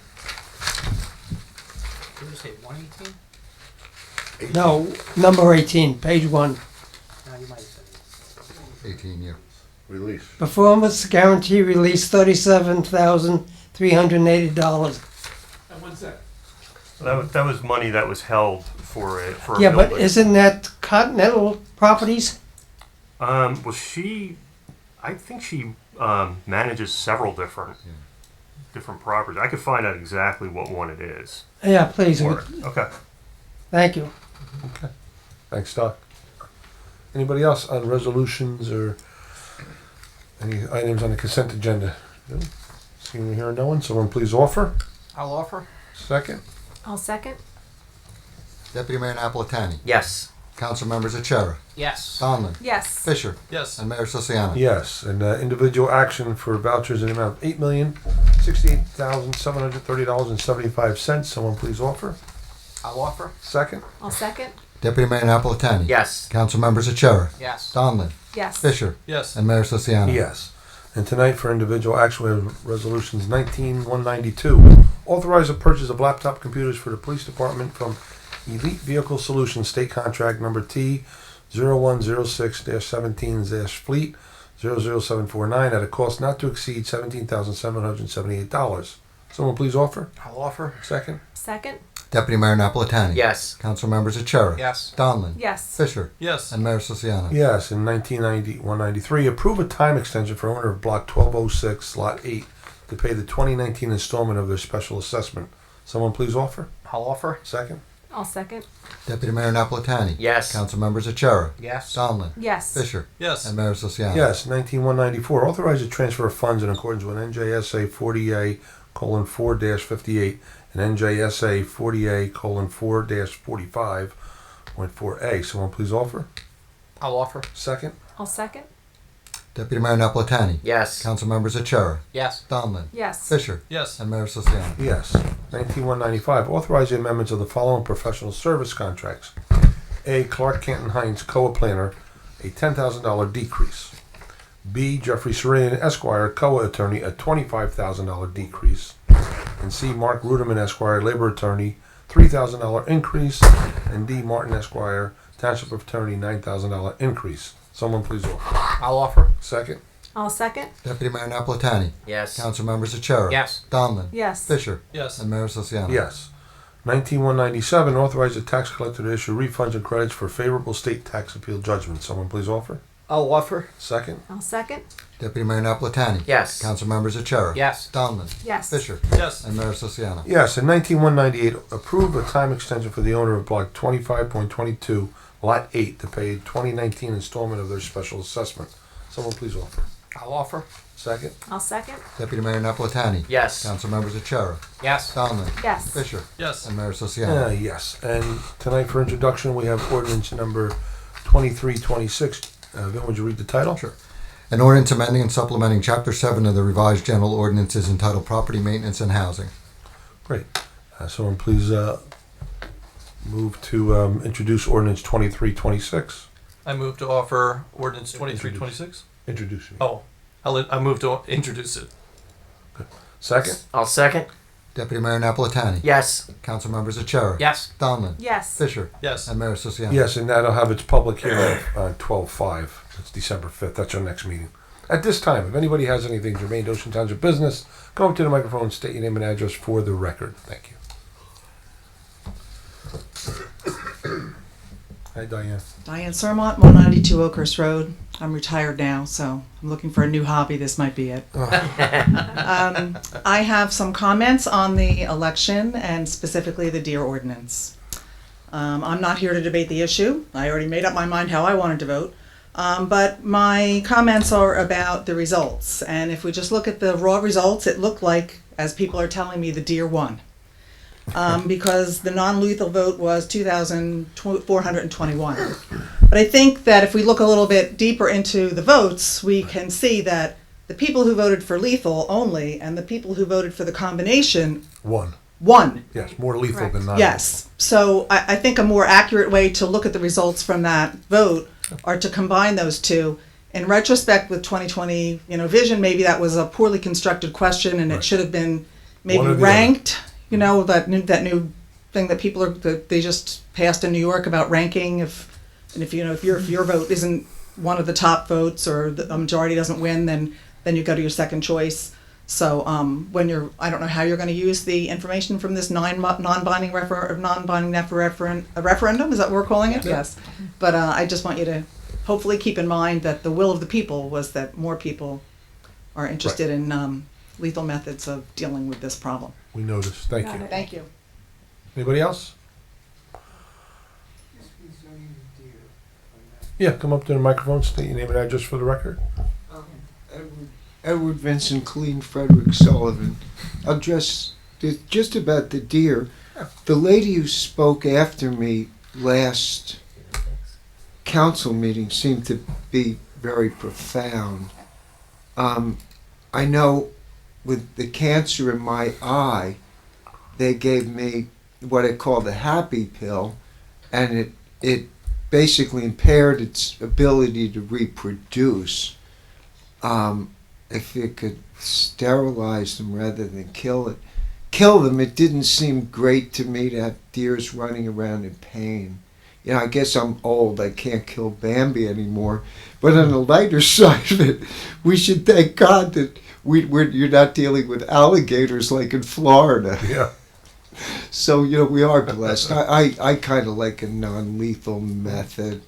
[SPEAKER 6] Did you say 118?
[SPEAKER 7] No, number 18, page 1.
[SPEAKER 6] No, you might have said
[SPEAKER 2] 18, yeah.
[SPEAKER 1] Release.
[SPEAKER 7] Performance guarantee release $37,380.
[SPEAKER 9] And what's that?
[SPEAKER 10] That was money that was held for a
[SPEAKER 7] Yeah, but
[SPEAKER 10] building.
[SPEAKER 7] isn't that Continental Properties?
[SPEAKER 10] Well, I think she manages several different properties. I could find out exactly what one it is.
[SPEAKER 7] Yeah, please.
[SPEAKER 10] for it. Okay.
[SPEAKER 7] Thank you.
[SPEAKER 1] Thanks, Doc. Anybody else on resolutions or any items on the consent agenda? No? Seeing and hearing no one, someone please offer.
[SPEAKER 6] I'll offer.
[SPEAKER 1] Second.
[SPEAKER 4] I'll second.
[SPEAKER 2] Deputy Mayor Napolitani.
[SPEAKER 3] Yes.
[SPEAKER 2] Council members Achara.
[SPEAKER 6] Yes.
[SPEAKER 2] Donlin.
[SPEAKER 4] Yes.
[SPEAKER 2] Fisher.
[SPEAKER 5] Yes.
[SPEAKER 2] And Mayor Siciliano.
[SPEAKER 1] Yes, and individual action for vouchers in the amount of $8,068,730.75. Someone please offer.
[SPEAKER 6] I'll offer.
[SPEAKER 1] Second.
[SPEAKER 4] I'll second.
[SPEAKER 2] Deputy Mayor Napolitani.
[SPEAKER 3] Yes.
[SPEAKER 2] Council members Achara.
[SPEAKER 6] Yes.
[SPEAKER 2] Donlin.
[SPEAKER 4] Yes.
[SPEAKER 2] Fisher.
[SPEAKER 5] Yes.
[SPEAKER 2] And Mayor Siciliano.
[SPEAKER 1] Yes. And tonight for individual action, we have resolutions 19192. Authorize the purchase of laptop computers for the police department from Elite Vehicle Solutions, state contract number T0106-17-Fleet 00749 at a cost not to exceed $17,778. Someone please offer.
[SPEAKER 6] I'll offer.
[SPEAKER 1] Second.
[SPEAKER 4] Second.
[SPEAKER 2] Deputy Mayor Napolitani.
[SPEAKER 3] Yes.
[SPEAKER 2] Council members Achara.
[SPEAKER 6] Yes.
[SPEAKER 2] Donlin.
[SPEAKER 4] Yes.
[SPEAKER 2] Fisher.
[SPEAKER 5] Yes.
[SPEAKER 2] And Mayor Siciliano.
[SPEAKER 1] Yes, in 193, approve a time extension for owner of block 1206, lot 8, to pay the 2019 installment of their special assessment. Someone please offer.
[SPEAKER 6] I'll offer.
[SPEAKER 1] Second.
[SPEAKER 4] I'll second.
[SPEAKER 2] Deputy Mayor Napolitani.
[SPEAKER 3] Yes.
[SPEAKER 2] Council members Achara.
[SPEAKER 6] Yes.
[SPEAKER 2] Donlin.
[SPEAKER 4] Yes.
[SPEAKER 2] Fisher.
[SPEAKER 5] Yes.
[SPEAKER 2] And Mayor Siciliano.
[SPEAKER 1] Yes, 19194, authorize the transfer of funds in accordance with NJSA 40A:4-58 and NJSA 40A:4-45.4A. Someone please offer.
[SPEAKER 6] I'll offer.
[SPEAKER 1] Second.
[SPEAKER 4] I'll second.
[SPEAKER 2] Deputy Mayor Napolitani.
[SPEAKER 3] Yes.
[SPEAKER 2] Council members Achara.
[SPEAKER 6] Yes.
[SPEAKER 2] Donlin.
[SPEAKER 4] Yes.
[SPEAKER 2] Fisher.
[SPEAKER 5] Yes.
[SPEAKER 2] And Mayor Siciliano.
[SPEAKER 1] Yes. 19195, authorize the amendments of the following professional service contracts. A. Clark Canton Hines, COA Planner, a $10,000 decrease. B. Jeffrey Sarian, Esquire, COA Attorney, a $25,000 decrease. And C. Mark Ruderman, Esquire, Labor Attorney, $3,000 increase. And D. Martin, Esquire, Township Attorney, $9,000 increase. Someone please offer.
[SPEAKER 6] I'll offer.
[SPEAKER 1] Second.
[SPEAKER 4] I'll second.
[SPEAKER 2] Deputy Mayor Napolitani.
[SPEAKER 3] Yes.
[SPEAKER 2] Council members Achara.
[SPEAKER 6] Yes.
[SPEAKER 2] Donlin.
[SPEAKER 4] Yes.
[SPEAKER 2] Fisher.
[SPEAKER 5] Yes.
[SPEAKER 2] And Mayor Siciliano.
[SPEAKER 1] Yes. 19197, authorize the tax collector to issue refunds and credits for favorable state tax appeal judgments. Someone please offer.
[SPEAKER 6] I'll offer.
[SPEAKER 1] Second.
[SPEAKER 4] I'll second.
[SPEAKER 2] Deputy Mayor Napolitani.
[SPEAKER 3] Yes.
[SPEAKER 2] Council members Achara.
[SPEAKER 6] Yes.
[SPEAKER 2] Donlin.
[SPEAKER 4] Yes.
[SPEAKER 2] Fisher.
[SPEAKER 5] Yes.
[SPEAKER 2] And Mayor Siciliano.
[SPEAKER 1] Yes, in 19198, approve a time extension for the owner of block 25.22, lot 8, to pay 2019 installment of their special assessment. Someone please offer.
[SPEAKER 6] I'll offer.
[SPEAKER 1] Second.
[SPEAKER 4] I'll second.
[SPEAKER 2] Deputy Mayor Napolitani.
[SPEAKER 3] Yes.
[SPEAKER 2] Council members Achara.
[SPEAKER 6] Yes.
[SPEAKER 2] Donlin.
[SPEAKER 4] Yes.
[SPEAKER 2] Fisher.
[SPEAKER 5] Yes.
[SPEAKER 2] And Mayor Siciliano.
[SPEAKER 1] Yes, and tonight for introduction, we have ordinance number 2326. Vin, would you read the title?
[SPEAKER 2] Sure. An ordinance amending and supplementing Chapter 7 of the revised general ordinances entitled Property Maintenance and Housing.
[SPEAKER 1] Great. Someone please move to introduce ordinance 2326.
[SPEAKER 5] I move to offer ordinance 2326.
[SPEAKER 1] Introduce me.
[SPEAKER 5] Oh, I move to introduce it.
[SPEAKER 1] Second?
[SPEAKER 3] I'll second.
[SPEAKER 2] Deputy Mayor Napolitani.
[SPEAKER 3] Yes.
[SPEAKER 2] Council members Achara.
[SPEAKER 6] Yes.
[SPEAKER 2] Donlin.
[SPEAKER 4] Yes.
[SPEAKER 2] Fisher.
[SPEAKER 5] Yes.
[SPEAKER 2] And Mayor Siciliano.
[SPEAKER 1] Yes, and that'll have its public hearing on 12/5. It's December 5th. That's our next meeting. At this time, if anybody has anything germane to Ocean Township business, come up to the microphone and state your name and address for the record. Thank you. Hi, Diane.
[SPEAKER 11] Diane Sermont, 192 Oakhurst Road. I'm retired now, so I'm looking for a new hobby. This might be it. I have some comments on the election and specifically the deer ordinance. I'm not here to debate the issue. I already made up my mind how I wanted to vote. But my comments are about the results. And if we just look at the raw results, it looked like, as people are telling me, the deer won. because the non-lethal vote was 2,421. But I think that if we look a little bit deeper into the votes, we can see that the people who voted for lethal only and the people who voted for the combination
[SPEAKER 1] One.
[SPEAKER 11] won.
[SPEAKER 1] Yes, more lethal than non.
[SPEAKER 11] Yes. So I think a more accurate way to look at the results from that vote are to combine those two. In retrospect, with 2020, vision, maybe that was a poorly constructed question, and it should have been maybe
[SPEAKER 1] One or the
[SPEAKER 11] ranked. That new thing that that they just passed in New York about ranking. If your vote isn't one of the top votes or the majority doesn't win, then you go to your second choice. So I don't know how you're going to use the information from this non-binding referendum. Is that what we're calling it? Yes. But I just want you to hopefully keep in mind that the will of the people was that more people are interested in lethal methods of dealing with this problem.
[SPEAKER 1] We noticed. Thank you.
[SPEAKER 11] Thank you.
[SPEAKER 1] Anybody else? Yeah, come up to the microphone, state your name and address for the record.
[SPEAKER 12] Edward Vincent Clean Frederick Sullivan. I'll just about the deer. The lady who spoke after me last council meeting seemed to be very profound. I know with the cancer in my eye, they gave me what I call the happy pill, and it basically impaired its ability to reproduce. If it could sterilize them rather than kill them, it didn't seem great to me to have deers running around in pain. I guess I'm old, I can't kill Bambi anymore. But on the lighter side of it, we should thank God that you're not dealing with alligators like in Florida.
[SPEAKER 1] Yeah.
[SPEAKER 12] So, we are blessed. I kind of like a non-lethal method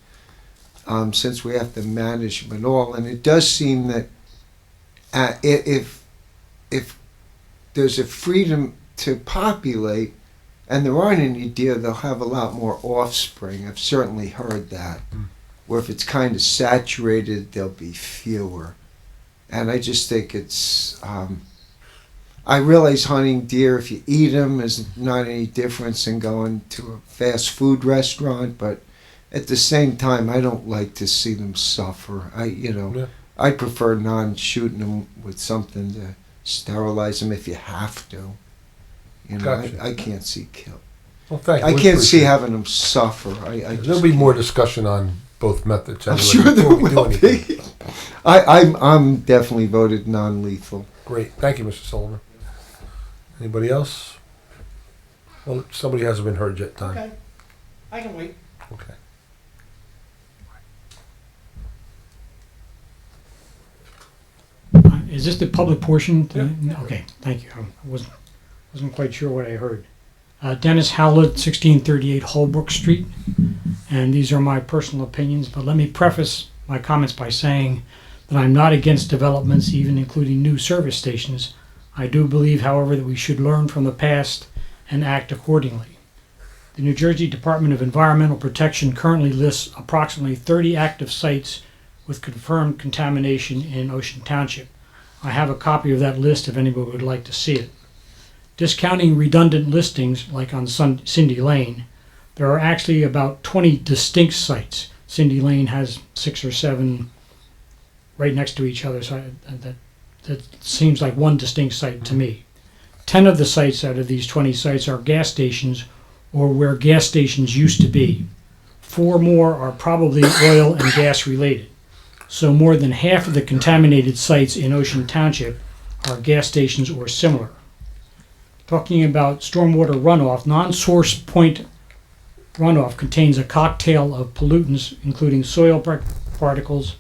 [SPEAKER 12] since we have to manage them all. And it does seem that if there's a freedom to populate, and there aren't any deer, they'll have a lot more offspring. I've certainly heard that. Where if it's kind of saturated, there'll be fewer. And I just think it's... I realize hunting deer, if you eat them, is not any difference than going to a fast food restaurant, but at the same time, I don't like to see them suffer. I prefer non-shooting them with something to sterilize them if you have to.
[SPEAKER 1] Gotcha.
[SPEAKER 12] I can't see kill.
[SPEAKER 1] Well, thank you.
[SPEAKER 12] I
[SPEAKER 1] We
[SPEAKER 12] can't see
[SPEAKER 1] appreciate it.
[SPEAKER 12] having them suffer.
[SPEAKER 1] There'll be more discussion on both methods.
[SPEAKER 12] I'm
[SPEAKER 1] anyway,
[SPEAKER 12] sure there
[SPEAKER 1] before we do
[SPEAKER 12] will
[SPEAKER 1] anything.
[SPEAKER 12] be. I'm definitely voted non-lethal.
[SPEAKER 1] Great. Thank you, Mr. Sullivan. Anybody else? Well, somebody hasn't been heard yet, Tom.
[SPEAKER 9] Okay. I can wait.
[SPEAKER 1] Okay.
[SPEAKER 13] Is this the public portion?
[SPEAKER 1] Yeah.
[SPEAKER 13] Okay, thank you. I wasn't quite sure what I heard. Dennis Howlett, 1638 Holbrook Street, and these are my personal opinions, but let me preface my comments by saying that I'm not against developments, even including new service stations. I do believe, however, that we should learn from the past and act accordingly. The New Jersey Department of Environmental Protection currently lists approximately 30 active sites with confirmed contamination in Ocean Township. I have a copy of that list if anybody would like to see it. Discounting redundant listings, like on Cindy Lane, there are actually about 20 distinct sites. Cindy Lane has 6 or 7 right next to each other, so that seems like one distinct site to me. 10 of the sites out of these 20 sites are gas stations or where gas stations used to be. 4 more are probably oil and gas related. So more than half of the contaminated sites in Ocean Township are gas stations or similar. Talking about stormwater runoff, non-source point runoff contains a cocktail of pollutants including soil particles,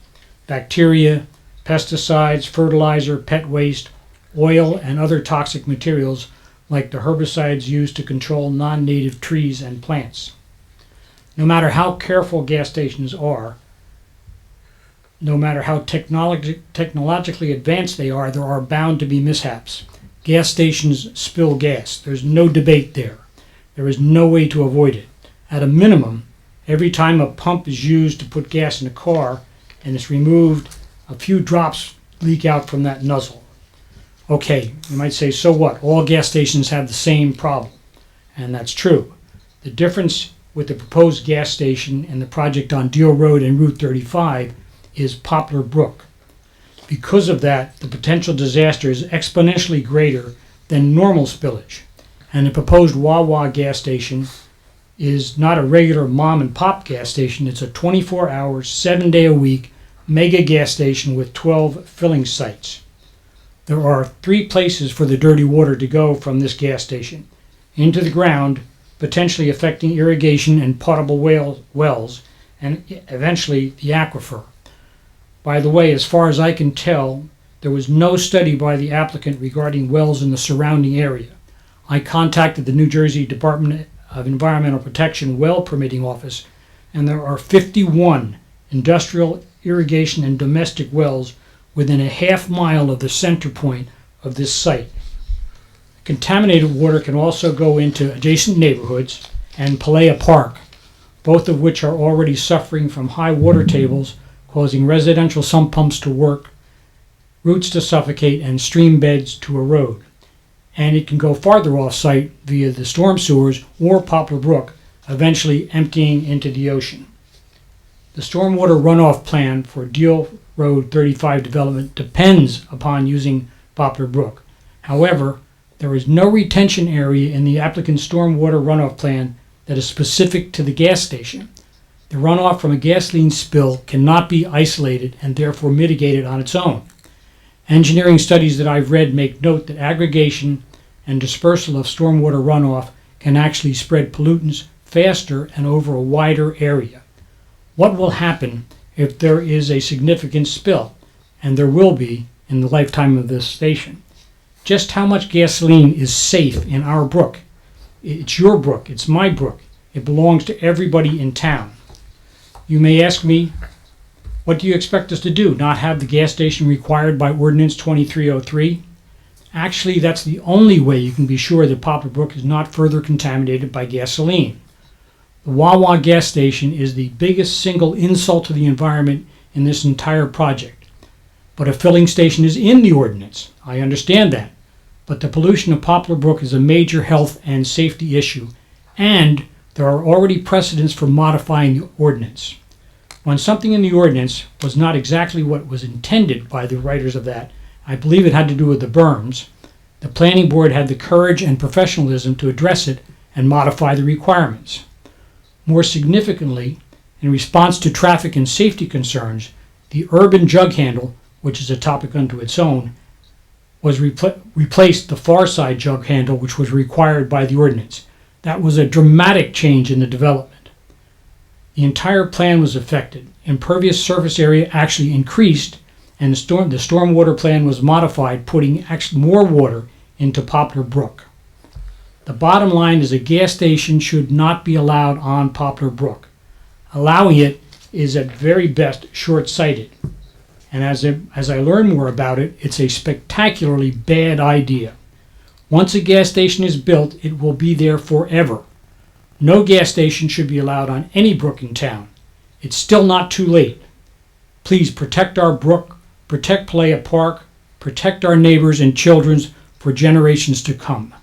[SPEAKER 13] bacteria, pesticides, fertilizer, pet waste, oil, and other toxic materials like the herbicides used to control non-native trees and plants. No matter how careful gas stations are, no matter how technologically advanced they are, there are bound to be mishaps. Gas stations spill gas. There's no debate there. There is no way to avoid it. At a minimum, every time a pump is used to put gas in a car and it's removed, a few drops leak out from that nozzle. Okay, you might say, so what? All gas stations have the same problem. and that's true. The difference with the proposed gas station and the project on Deal Road and Route 35 is Poplar Brook. Because of that, the potential disaster is exponentially greater than normal spillage. And the proposed Wawa gas station is not a regular mom and pop gas station. It's a 24-hour, 7-day-a-week mega gas station with 12 filling sites. There are 3 places for the dirty water to go from this gas station: into the ground, potentially affecting irrigation and potable wells, and eventually the aquifer. By the way, as far as I can tell, there was no study by the applicant regarding wells in the surrounding area. I contacted the New Jersey Department of Environmental Protection well permitting office, and there are 51 industrial, irrigation, and domestic wells within a half-mile of the center point of this site. Contaminated water can also go into adjacent neighborhoods and Palea Park, both of which are already suffering from high water tables, causing residential sump pumps to work, roots to suffocate, and stream beds to erode. And it can go farther off-site via the storm sewers or Poplar Brook, eventually emptying into the ocean. The stormwater runoff plan for Deal Road 35 development depends upon using Poplar Brook. However, there is no retention area in the applicant's stormwater runoff plan that is specific to the gas station. The runoff from a gasoline spill cannot be isolated and therefore mitigated on its own. Engineering studies that I've read make note that aggregation and dispersal of stormwater runoff can actually spread pollutants faster and over a wider area. What will happen if there is a significant spill? And there will be in the lifetime of this station. Just how much gasoline is safe in our brook? It's your brook, it's my brook. It belongs to everybody in town. You may ask me, what do you expect us to do? Not have the gas station required by Ordinance 2303? Actually, that's the only way you can be sure that Poplar Brook is not further contaminated by gasoline. The Wawa gas station is the biggest single insult to the environment in this entire project. But a filling station is in the ordinance. I understand that. But the pollution of Poplar Brook is a major health and safety issue, and there are already precedents for modifying the ordinance. When something in the ordinance was not exactly what was intended by the writers of that, I believe it had to do with the berms, the planning board had the courage and professionalism to address it and modify the requirements. More significantly, in response to traffic and safety concerns, the urban jug handle, which is a topic unto its own, was replaced the far side jug handle, which was required by the ordinance. That was a dramatic change in the development. The entire plan was affected. Impervious surface area actually increased, and the stormwater plan was modified, putting actually more water into Poplar Brook. The bottom line is a gas station should not be allowed on Poplar Brook. Allowing it is at very best short-sighted. And as I learn more about it, it's a spectacularly bad idea. Once a gas station is built, it will be there forever. No gas station should be allowed on any brook in town. It's still not too late. Please protect our brook, protect Palea Park, protect our neighbors and children for generations to come.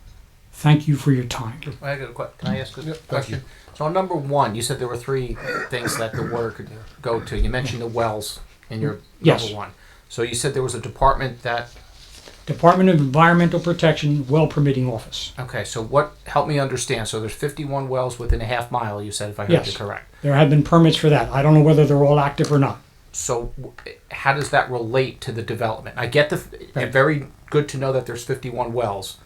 [SPEAKER 13] Thank you for your time.
[SPEAKER 6] I got a question. Can I ask a question? So on number 1, you said there were 3 things that the water could go to. You mentioned the wells in your
[SPEAKER 13] Yes.
[SPEAKER 6] number 1. So you said there was a department that...
[SPEAKER 13] Department of Environmental Protection Well Permitting Office.
[SPEAKER 6] Okay, so what, help me understand. So there's 51 wells within a half mile, you said, if I heard
[SPEAKER 13] Yes.
[SPEAKER 6] you correct.
[SPEAKER 13] There have been permits for that. I don't know whether they're all active or not.
[SPEAKER 6] So how does that relate to the development? I get very good to know that there's 51 wells.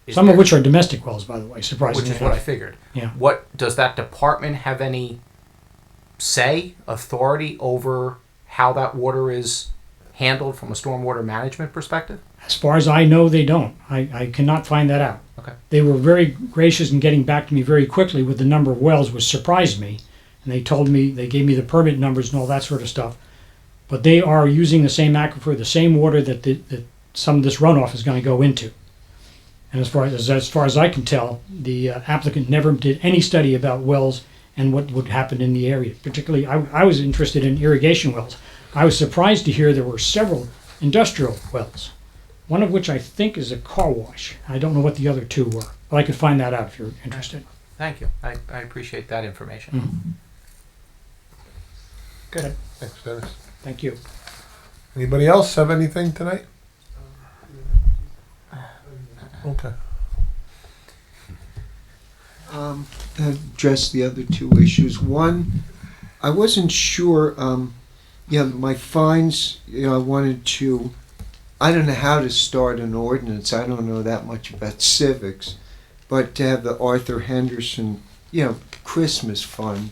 [SPEAKER 13] Some of which are domestic wells, by the way, surprisingly
[SPEAKER 6] Which is what I
[SPEAKER 13] enough.
[SPEAKER 6] figured.
[SPEAKER 13] Yeah.
[SPEAKER 6] What does that department have any say, authority over how that water is handled from a stormwater management perspective?
[SPEAKER 13] As far as I know, they don't. I cannot find that out.
[SPEAKER 6] Okay.
[SPEAKER 13] They were very gracious in getting back to me very quickly with the number of wells, which surprised me. And they told me, they gave me the permit numbers and all that sort of stuff. But they are using the same aquifer, the same water that some of this runoff is going to go into. And as far as I can tell, the applicant never did any study about wells and what would happen in the area. Particularly, I was interested in irrigation wells. I was surprised to hear there were several industrial wells. one of which I think is a car wash. I don't know what the other two were, but I could find that out if you're interested.
[SPEAKER 6] Thank you. I appreciate that information.
[SPEAKER 13] Good.
[SPEAKER 1] Thanks, Dennis.
[SPEAKER 13] Thank you.
[SPEAKER 1] Anybody else have anything tonight? Okay.
[SPEAKER 12] Address the other two issues. One, I wasn't sure, my fines, I wanted to, I don't know how to start an ordinance. I don't know that much about civics, but to have the Arthur Henderson, Christmas fund,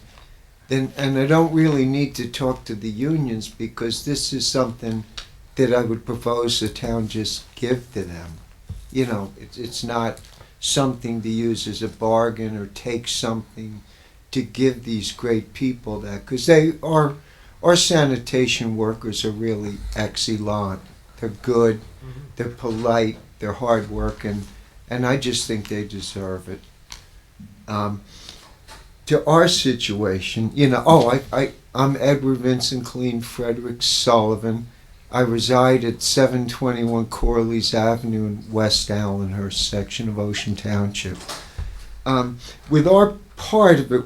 [SPEAKER 12] then, and I don't really need to talk to the unions because this is something that I would propose the town just give to them. It's not something to use as a bargain or take something to give these great people that, because our sanitation workers are really excellent. They're good, they're polite, they're hardworking, and I just think they deserve it. To our situation, I'm Edward Vincent Clean Frederick Sullivan. I reside at 721 Corley's Avenue in West Allenhurst section of Ocean Township. With our part of it,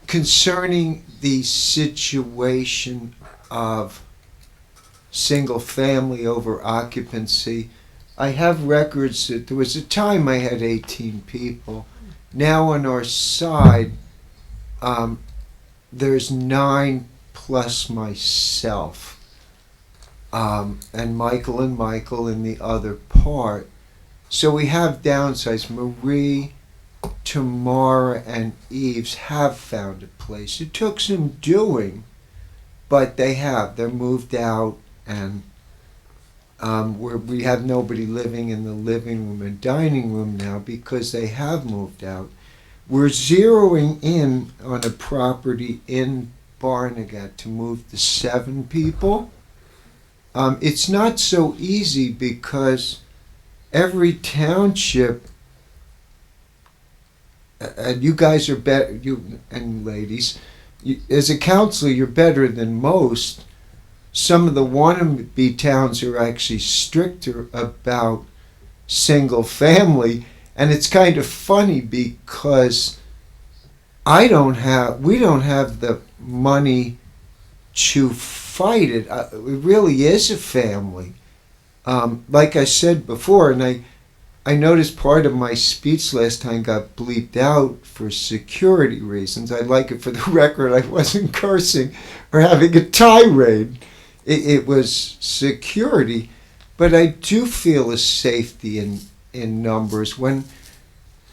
[SPEAKER 12] concerning the situation of single family over occupancy, I have records that there was a time I had 18 people. Now on our side, there's 9 plus myself. And Michael in the other part. So we have downsized. Marie, Tamara, and Eves have found a place. It took some doing, but they're moved out, and we have nobody living in the living room and dining room now because they have moved out. We're zeroing in on a property in Barnegat to move to 7 people. It's not so easy because every township, and you guys are better, you and ladies, as a counselor, you're better than most. Some of the wannabe towns are actually stricter about single family, and it's kind of funny because we don't have the money to fight it. It really is a family. Like I said before, and I noticed part of my speech last time got bleeped out for security reasons. I'd like it for the record I wasn't cursing or having a tirade. It was security. But I do feel a safety in numbers. When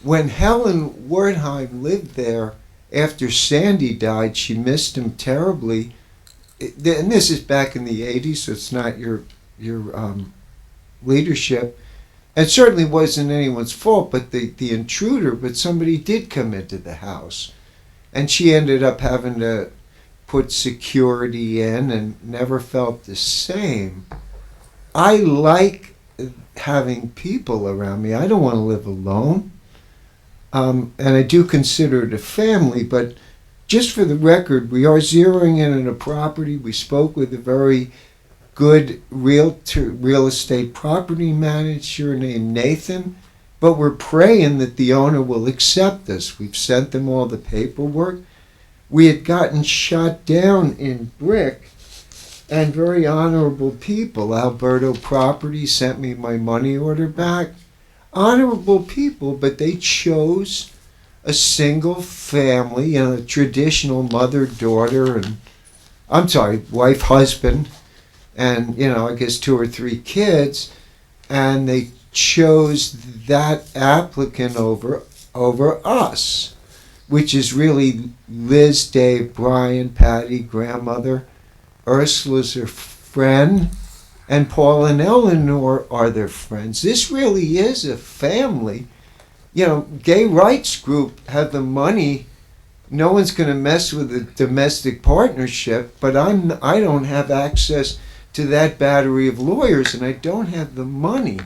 [SPEAKER 12] Helen Wertheim lived there after Sandy died, she missed him terribly. And this is back in the 80s, so it's not your leadership. It certainly wasn't anyone's fault, but the intruder, but somebody did come into the house. And she ended up having to put security in and never felt the same. I like having people around me. I don't want to live alone. And I do consider it a family, but just for the record, we are zeroing in on a property. We spoke with a very good real estate property manager named Nathan, but we're praying that the owner will accept us. We've sent them all the paperwork. We had gotten shot down in brick, and very honorable people. Alberto Property sent me my money order back. Honorable people, but they chose a single family, a traditional mother-daughter, and wife, husband, and I guess 2 or 3 kids, and they chose that applicant over us, which is really Liz, Dave, Brian, Patty, grandmother, Ursula's her friend, and Paul and Eleanor are their friends. This really is a family. Gay rights group have the money. No one's going to mess with the domestic partnership, but I don't have access to that battery of lawyers, and I don't have the money.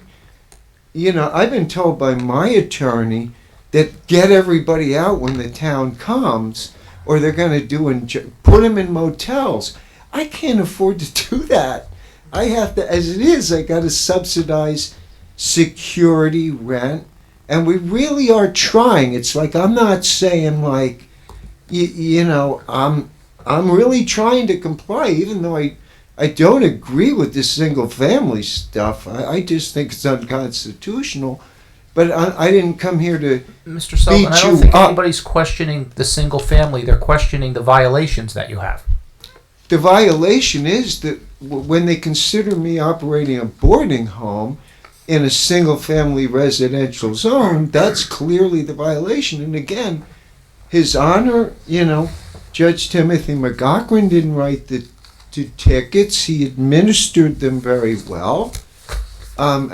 [SPEAKER 12] I've been told by my attorney that get everybody out when the town comes, or they're going to put them in motels. I can't afford to do that. I have to, as it is, I got to subsidize security rent, and we really are trying. It's like, I'm not saying like, you know, I'm really trying to comply, even though I don't agree with this single family stuff. I just think it's unconstitutional. But I didn't come here to
[SPEAKER 6] Mr. Sullivan,
[SPEAKER 12] beat
[SPEAKER 6] I don't
[SPEAKER 12] you
[SPEAKER 6] think
[SPEAKER 12] up.
[SPEAKER 6] anybody's questioning the single family. They're questioning the violations that you have.
[SPEAKER 12] The violation is that when they consider me operating a boarding home in a single family residential zone, that's clearly the violation. And again, His Honor, you know, Judge Timothy McGochran didn't write the tickets. He administered them very well. And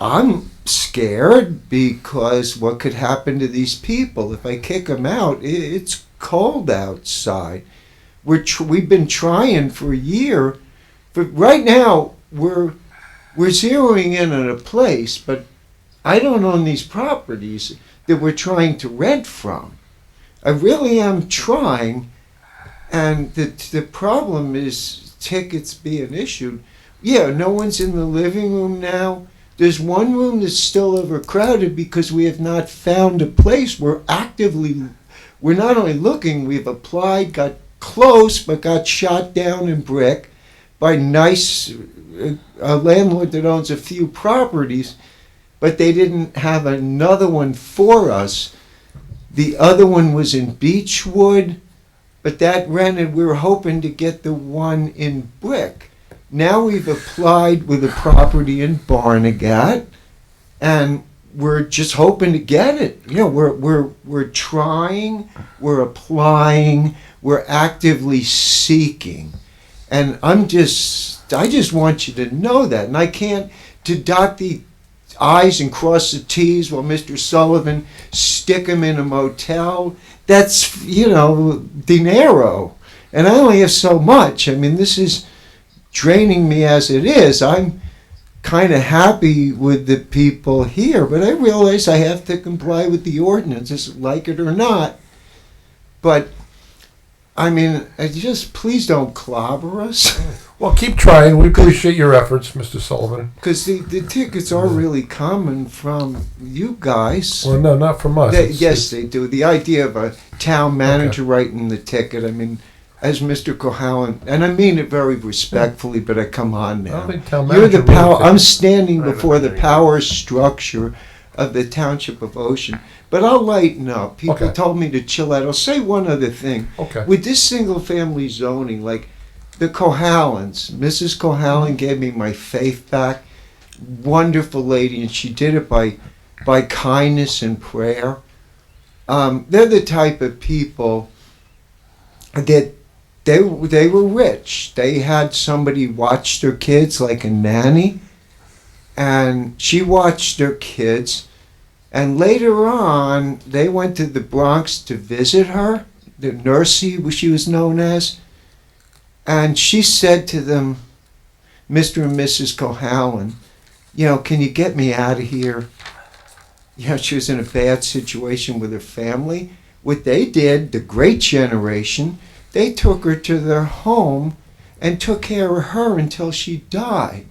[SPEAKER 12] I'm scared because what could happen to these people if I kick them out? It's cold outside. We've been trying for a year, but right now we're zeroing in on a place, but I don't own these properties that we're trying to rent from. I really am trying, and the problem is tickets being issued. Yeah, no one's in the living room now. There's one room that's still overcrowded because we have not found a place. We're not only looking, we've applied, got close, but got shot down in brick by a landlord that owns a few properties, but they didn't have another one for us. The other one was in Beechwood, but that rented. We were hoping to get the one in brick. Now we've applied with a property in Barnegat, and we're just hoping to get it. You know, we're trying, we're applying, we're actively seeking, and I just want you to know that, and I can't to dot the I's and cross the T's while Mr. Sullivan stick him in a motel. That's, you know, dinero, and I only have so much. I mean, this is draining me as it is. I'm kind of happy with the people here, but I realize I have to comply with the ordinances, like it or not. But I mean, please don't clobber us.
[SPEAKER 1] Well, keep trying. We appreciate your efforts, Mr. Sullivan.
[SPEAKER 12] Because the tickets are really coming from you guys.
[SPEAKER 1] Well, no, not from us.
[SPEAKER 12] Yes, they do. The idea of a town manager writing the ticket, I mean, as Mr. Cohalan, and I mean it very respectfully, but come on now.
[SPEAKER 1] I don't think town
[SPEAKER 12] You're the
[SPEAKER 1] manager wrote
[SPEAKER 12] power.
[SPEAKER 1] the
[SPEAKER 12] I'm
[SPEAKER 1] ticket.
[SPEAKER 12] standing before the power structure of the Township of Ocean. But I'll lighten up. People
[SPEAKER 1] Okay.
[SPEAKER 12] told me to chill out. I'll say one other thing.
[SPEAKER 1] Okay.
[SPEAKER 12] With this single family zoning, like the Cohalans, Mrs. Cohalan gave me my faith back. Wonderful lady, and she did it by kindness and prayer. They're the type of people that they were rich. They had somebody watch their kids like a nanny, and she watched their kids. And later on, they went to the Bronx to visit her, the nursie, which she was known as. And she said to them, Mr. and Mrs. Cohalan, you know, can you get me out of here? You know, she was in a bad situation with her family. What they did, the great generation, they took her to their home and took care of her until she died.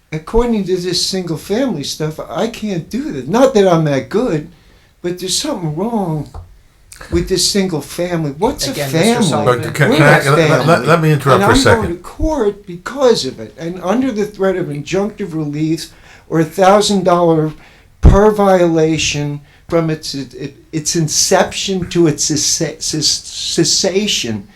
[SPEAKER 12] According to this single family stuff, I can't do that. Not that I'm that good, but there's something wrong with this single family. What's
[SPEAKER 6] Again,
[SPEAKER 12] a
[SPEAKER 6] Mr.
[SPEAKER 12] family?
[SPEAKER 6] Sullivan.
[SPEAKER 8] But can
[SPEAKER 12] We're
[SPEAKER 8] I-
[SPEAKER 12] a family.
[SPEAKER 8] let me interrupt
[SPEAKER 12] and
[SPEAKER 8] for a
[SPEAKER 12] I'm going
[SPEAKER 8] second.
[SPEAKER 12] to court because of it. And under the threat of injunctive relief or $1,000 per violation from its inception to its cessation.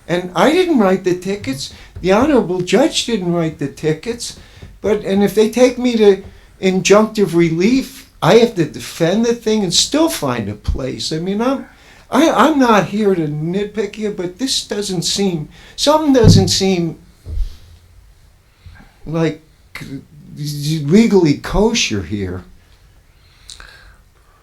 [SPEAKER 12] And I didn't write the tickets. The Honorable Judge didn't write the tickets. And if they take me to injunctive relief, I have to defend the thing and still find a place. I mean, I'm not here to nitpick you, but something doesn't seem like legally kosher here.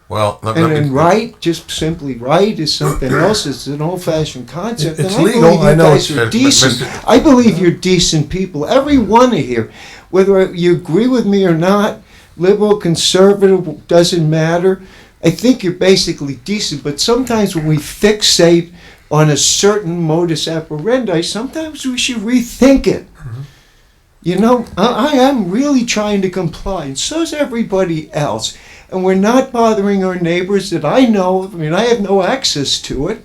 [SPEAKER 8] Well,
[SPEAKER 12] And then right, just simply right, is something else. It's an old-fashioned concept.
[SPEAKER 1] It's
[SPEAKER 12] and I
[SPEAKER 1] legal.
[SPEAKER 12] believe you
[SPEAKER 1] I know
[SPEAKER 12] guys
[SPEAKER 1] it's-
[SPEAKER 12] are decent.
[SPEAKER 8] Mr.
[SPEAKER 12] I believe you're decent people. Every one of you, whether you agree with me or not, liberal, conservative, doesn't matter. I think you're basically decent. But sometimes when we fixate on a certain modus operandi, sometimes we should rethink it. You know, I am really trying to comply, and so's everybody else. And we're not bothering our neighbors that I know of. I mean, I have no access to it.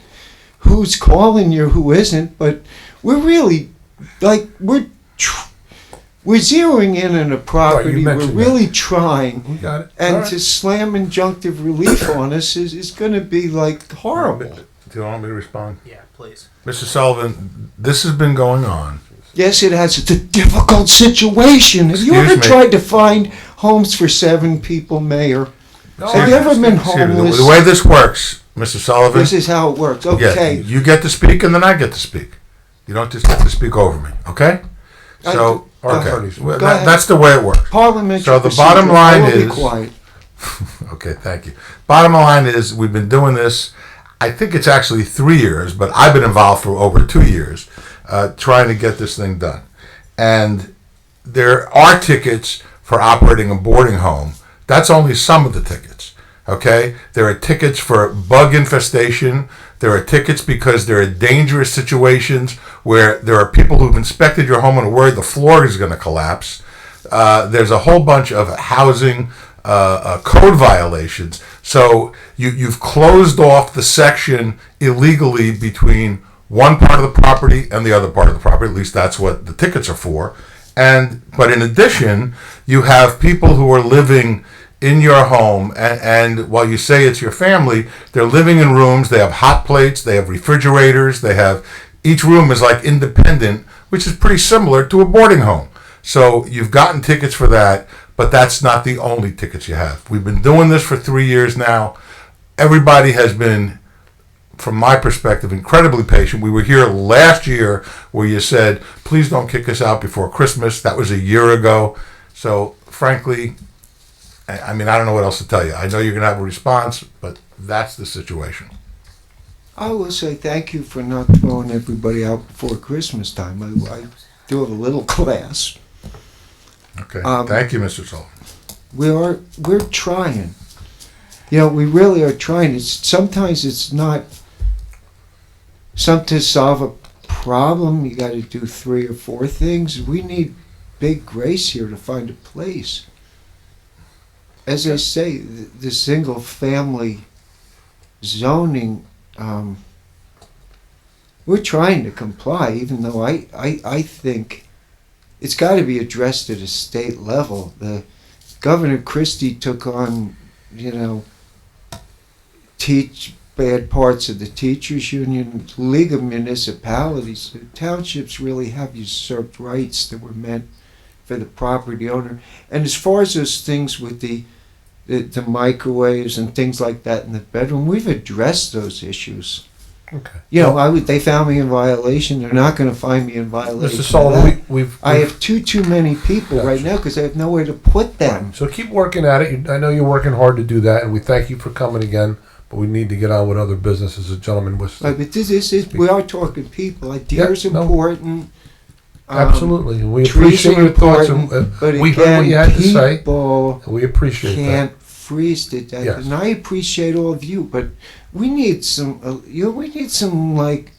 [SPEAKER 12] Who's calling you, who isn't, but we're really, like, we're zeroing in on a property. We're really trying.
[SPEAKER 1] We got it.
[SPEAKER 12] And
[SPEAKER 1] All right.
[SPEAKER 12] to slam injunctive relief on us is going to be, like, horrible.
[SPEAKER 8] Do you want me to respond?
[SPEAKER 6] Yeah, please.
[SPEAKER 8] Mr. Sullivan, this has been going on.
[SPEAKER 12] Yes, it has. It's a difficult situation. Have you
[SPEAKER 8] Excuse
[SPEAKER 12] ever
[SPEAKER 8] me.
[SPEAKER 12] tried to find homes for 7 people, Mayor? Have you ever been
[SPEAKER 8] Excuse me,
[SPEAKER 12] homeless?
[SPEAKER 8] The way this works, Mr. Sullivan.
[SPEAKER 12] This is how it works. Okay.
[SPEAKER 8] Yeah, you get to speak and then I get to speak. You don't just get to speak over me, okay? So,
[SPEAKER 12] Go
[SPEAKER 8] okay.
[SPEAKER 12] ahead.
[SPEAKER 8] Well,
[SPEAKER 12] Go ahead.
[SPEAKER 8] that's the way it works.
[SPEAKER 12] Parliamentary
[SPEAKER 8] So the
[SPEAKER 12] procedure.
[SPEAKER 8] bottom line
[SPEAKER 12] I will
[SPEAKER 8] is.
[SPEAKER 12] be quiet.
[SPEAKER 8] Okay, thank you. Bottom line is we've been doing this, I think it's actually 3 years, but I've been involved for over 2 years trying to get this thing done. And there are tickets for operating a boarding home. That's only some of the tickets, okay? There are tickets for bug infestation. There are tickets because there are dangerous situations where there are people who've inspected your home and are worried the floor is going to collapse. There's a whole bunch of housing code violations. So you've closed off the section illegally between one part of the property and the other part of the property. At least that's what the tickets are for. But in addition, you have people who are living in your home, and while you say it's your family, they're living in rooms. They have hot plates, they have refrigerators, each room is like independent, which is pretty similar to a boarding home. So you've gotten tickets for that, but that's not the only tickets you have. We've been doing this for 3 years now. Everybody has been, from my perspective, incredibly patient. We were here last year where you said, please don't kick us out before Christmas. That was a year ago. So frankly, I mean, I don't know what else to tell you. I know you're going to have a response, but that's the situation.
[SPEAKER 12] I will say thank you for not throwing everybody out before Christmas time. I do have a little class.
[SPEAKER 8] Okay. Thank you, Mr. Sullivan.
[SPEAKER 12] We're trying. You know, we really are trying. Sometimes it's not something to solve a problem. You got to do 3 or 4 things. We need big grace here to find a place. As I say, the single family zoning, we're trying to comply, even though I think it's got to be addressed at a state level. The Governor Christie took on, teach bad parts of the teachers union, League of Municipalities. The townships really have usurped rights that were meant for the property owner. And as far as those things with the microwaves and things like that in the bedroom, we've addressed those issues.
[SPEAKER 1] Okay.
[SPEAKER 12] They found me in violation. They're not going to find me in violation.
[SPEAKER 1] Mr. Sullivan,
[SPEAKER 12] I have too many people right now because I have nowhere to put them.
[SPEAKER 1] Right. So keep working at it. I know you're working hard to do that, and we thank you for coming again. But we need to get on with other business, as a gentleman was.
[SPEAKER 12] Right, but this is we are talking people. Ideas important.
[SPEAKER 1] Absolutely, and we
[SPEAKER 12] trees
[SPEAKER 1] appreciate
[SPEAKER 12] are
[SPEAKER 1] your thoughts.
[SPEAKER 12] important, but
[SPEAKER 1] We heard
[SPEAKER 12] again,
[SPEAKER 1] what you had to say.
[SPEAKER 12] people
[SPEAKER 1] We appreciate
[SPEAKER 12] can't freeze to death,
[SPEAKER 1] Yes.
[SPEAKER 12] and I appreciate all of you. But we need some. We need some like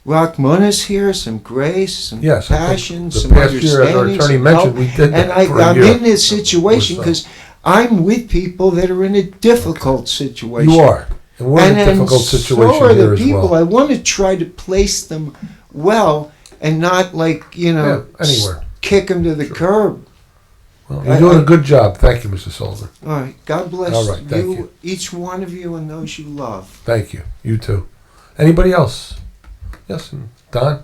[SPEAKER 12] Rachmanis here, some grace, some
[SPEAKER 1] Yes, I think
[SPEAKER 12] passion,
[SPEAKER 1] the
[SPEAKER 12] some
[SPEAKER 1] past year, as our
[SPEAKER 12] understanding.
[SPEAKER 1] attorney
[SPEAKER 12] some
[SPEAKER 1] mentioned,
[SPEAKER 12] help.
[SPEAKER 1] we did
[SPEAKER 12] and
[SPEAKER 1] that for a
[SPEAKER 12] I'm
[SPEAKER 1] year.
[SPEAKER 12] in this situation
[SPEAKER 1] So.
[SPEAKER 12] because I'm with people that are in a difficult situation.
[SPEAKER 1] You are, and we're in a
[SPEAKER 12] then
[SPEAKER 1] difficult situation
[SPEAKER 12] so are
[SPEAKER 1] here
[SPEAKER 12] the
[SPEAKER 1] as
[SPEAKER 12] people.
[SPEAKER 1] well.
[SPEAKER 12] I want to try to place them well and not
[SPEAKER 1] Anywhere.
[SPEAKER 12] kick them to the curb.
[SPEAKER 1] Well, you're doing a good job. Thank you, Mr. Sullivan.
[SPEAKER 12] All right. God bless
[SPEAKER 1] All right, thank you.
[SPEAKER 12] each one of you, and those you love.
[SPEAKER 1] Thank you. You too. Anybody else? Yes, and Don.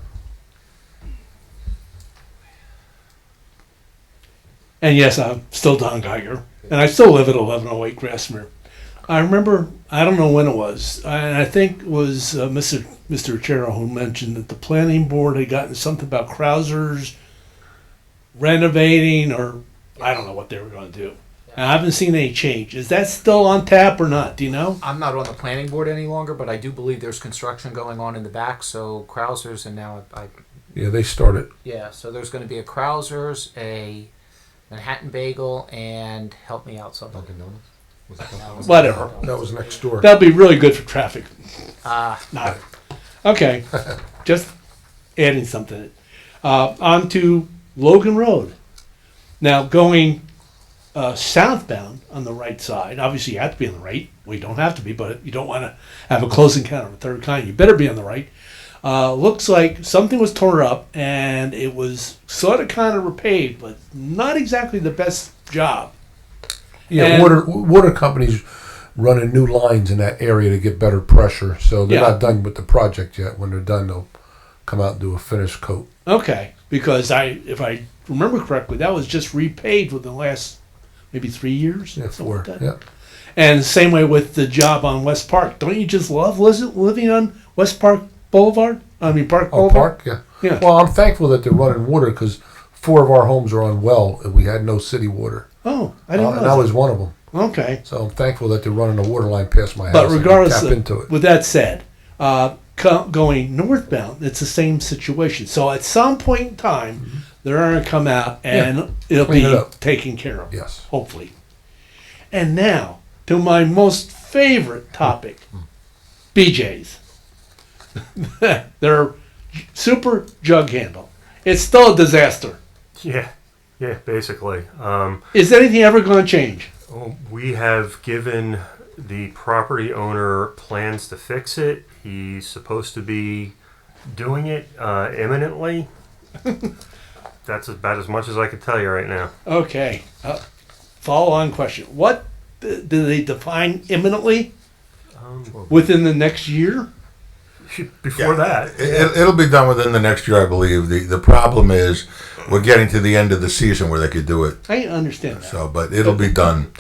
[SPEAKER 9] And yes, I'm still Don Geiger, and I still live at 1108 Grassmere. I remember, I don't know when it was, and I think it was Mr. Chero who mentioned that the planning board had gotten something about Krausers renovating, or I don't know what they were going to do. And I haven't seen any change. Is that still on tap or not? Do you know?
[SPEAKER 6] I'm not on the planning board any longer, but I do believe there's construction going on in the back. So Krausers, and now
[SPEAKER 1] Yeah, they started.
[SPEAKER 6] yeah. So there's going to be a Krausers, a Manhattan Bagel, and help me out somebody.
[SPEAKER 9] Whatever.
[SPEAKER 1] That was next door.
[SPEAKER 9] That'll be really good for traffic.
[SPEAKER 6] Uh,
[SPEAKER 9] Not. Okay, just adding something. On to Logan Road. Now going southbound on the right side. Obviously, you have to be on the right. We don't have to be, but you don't want to have a close encounter of a third kind. You better be on the right. Looks like something was torn up and it was sort of kind of repaved, but not exactly the best job.
[SPEAKER 1] Yeah,
[SPEAKER 9] And-
[SPEAKER 1] water companies running new lines in that area to get better pressure. So they're
[SPEAKER 9] Yeah.
[SPEAKER 1] not done with the project yet. When they're done, they'll come out and do a finish coat.
[SPEAKER 9] Okay, because if I remember correctly, that was just repaved within the last maybe 3 years.
[SPEAKER 1] Yeah,
[SPEAKER 9] something
[SPEAKER 1] 4.
[SPEAKER 9] like that.
[SPEAKER 1] Yeah.
[SPEAKER 9] And the same way with the job on West Park. Don't you just love living on West Park Boulevard? I mean Park
[SPEAKER 1] Oh,
[SPEAKER 9] Boulevard.
[SPEAKER 1] Park, yeah.
[SPEAKER 9] Yeah.
[SPEAKER 1] Well, I'm thankful that they're running water because 4 of our homes are on well and we had no city water.
[SPEAKER 9] Oh, I didn't know.
[SPEAKER 1] And I was one of them.
[SPEAKER 9] Okay.
[SPEAKER 1] So I'm thankful that they're running a water line past my house.
[SPEAKER 9] But
[SPEAKER 1] and we
[SPEAKER 9] regardless,
[SPEAKER 1] tap into it.
[SPEAKER 9] with that said, going northbound, it's the same situation. So at some point in time, they're going to come out and it'll
[SPEAKER 1] Clean
[SPEAKER 9] be
[SPEAKER 1] it up.
[SPEAKER 9] taken care of.
[SPEAKER 1] Yes.
[SPEAKER 9] Hopefully. And now to my most favorite topic, BJ's. Their super jug handle. It's still a disaster.
[SPEAKER 10] Yeah, basically.
[SPEAKER 9] Is anything ever going to change?
[SPEAKER 10] We have given the property owner plans to fix it. He's supposed to be doing it imminently. That's about as much as I can tell you right now.
[SPEAKER 9] Okay. Follow-on question. What do they define imminently? Within the next year?
[SPEAKER 10] Before that.
[SPEAKER 8] It'll be done within the next year, I believe. The problem is we're getting to the end of the season where they could do it.
[SPEAKER 9] I understand that.
[SPEAKER 8] So, but it'll be done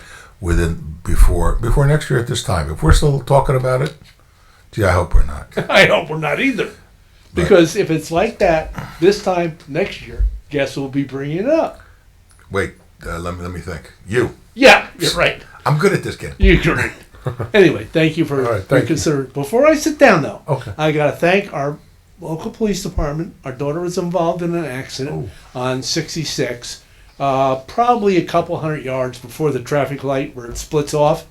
[SPEAKER 8] before next year at this time. If we're still talking about it, gee, I hope we're not.
[SPEAKER 9] I hope we're not either. Because if it's like that this time next year, guess we'll be bringing it up.
[SPEAKER 8] Wait, let me think. You.
[SPEAKER 9] Yeah, you're right.
[SPEAKER 8] I'm good at this game.
[SPEAKER 9] You're great. Anyway, thank you for
[SPEAKER 1] All right,
[SPEAKER 9] your
[SPEAKER 1] thank you.
[SPEAKER 9] concern. Before I sit down, though,
[SPEAKER 1] Okay.
[SPEAKER 9] I got to thank our local police department. Our daughter was involved in an accident on 66, probably a couple 100 yards before the traffic light where it splits off.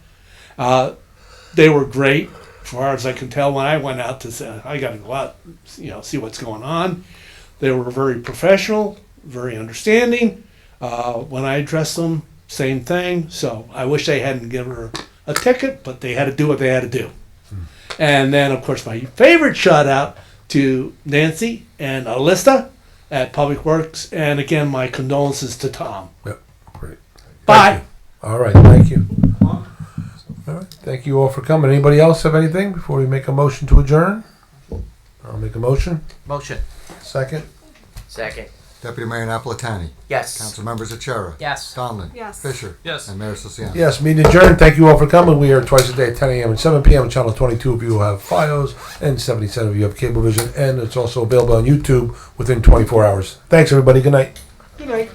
[SPEAKER 9] They were great, as far as I can tell. When I went out to say, I got to go out, see what's going on. They were very professional, very understanding. When I addressed them, same thing. So I wish they hadn't given her a ticket, but they had to do what they had to do. And then, of course, my favorite shout out to Nancy and Alyssa at Public Works. And again, my condolences to Tom.
[SPEAKER 1] Yep. Great.
[SPEAKER 9] Bye.
[SPEAKER 1] Thank you. All right. Thank you. All right. Thank you all for coming. Anybody else have anything before we make a motion to adjourn? I'll make a motion.
[SPEAKER 6] Motion.
[SPEAKER 1] Second.
[SPEAKER 3] Second.
[SPEAKER 2] Deputy Mayor Napolitani.
[SPEAKER 6] Yes.
[SPEAKER 2] Council members Achara.
[SPEAKER 6] Yes.
[SPEAKER 2] Donlin.
[SPEAKER 4] Yes.
[SPEAKER 2] Fisher.
[SPEAKER 5] Yes.
[SPEAKER 2] And Mayor Siciano.
[SPEAKER 1] Yes, meeting adjourned. Thank you all for coming. We are twice a day at 10 a.m. and 7 p.m. on Channel 22 if you have FiOS, and 77 if you have Cablevision. And it's also available on YouTube within 24 hours. Thanks, everybody. Good night.
[SPEAKER 9] Good night.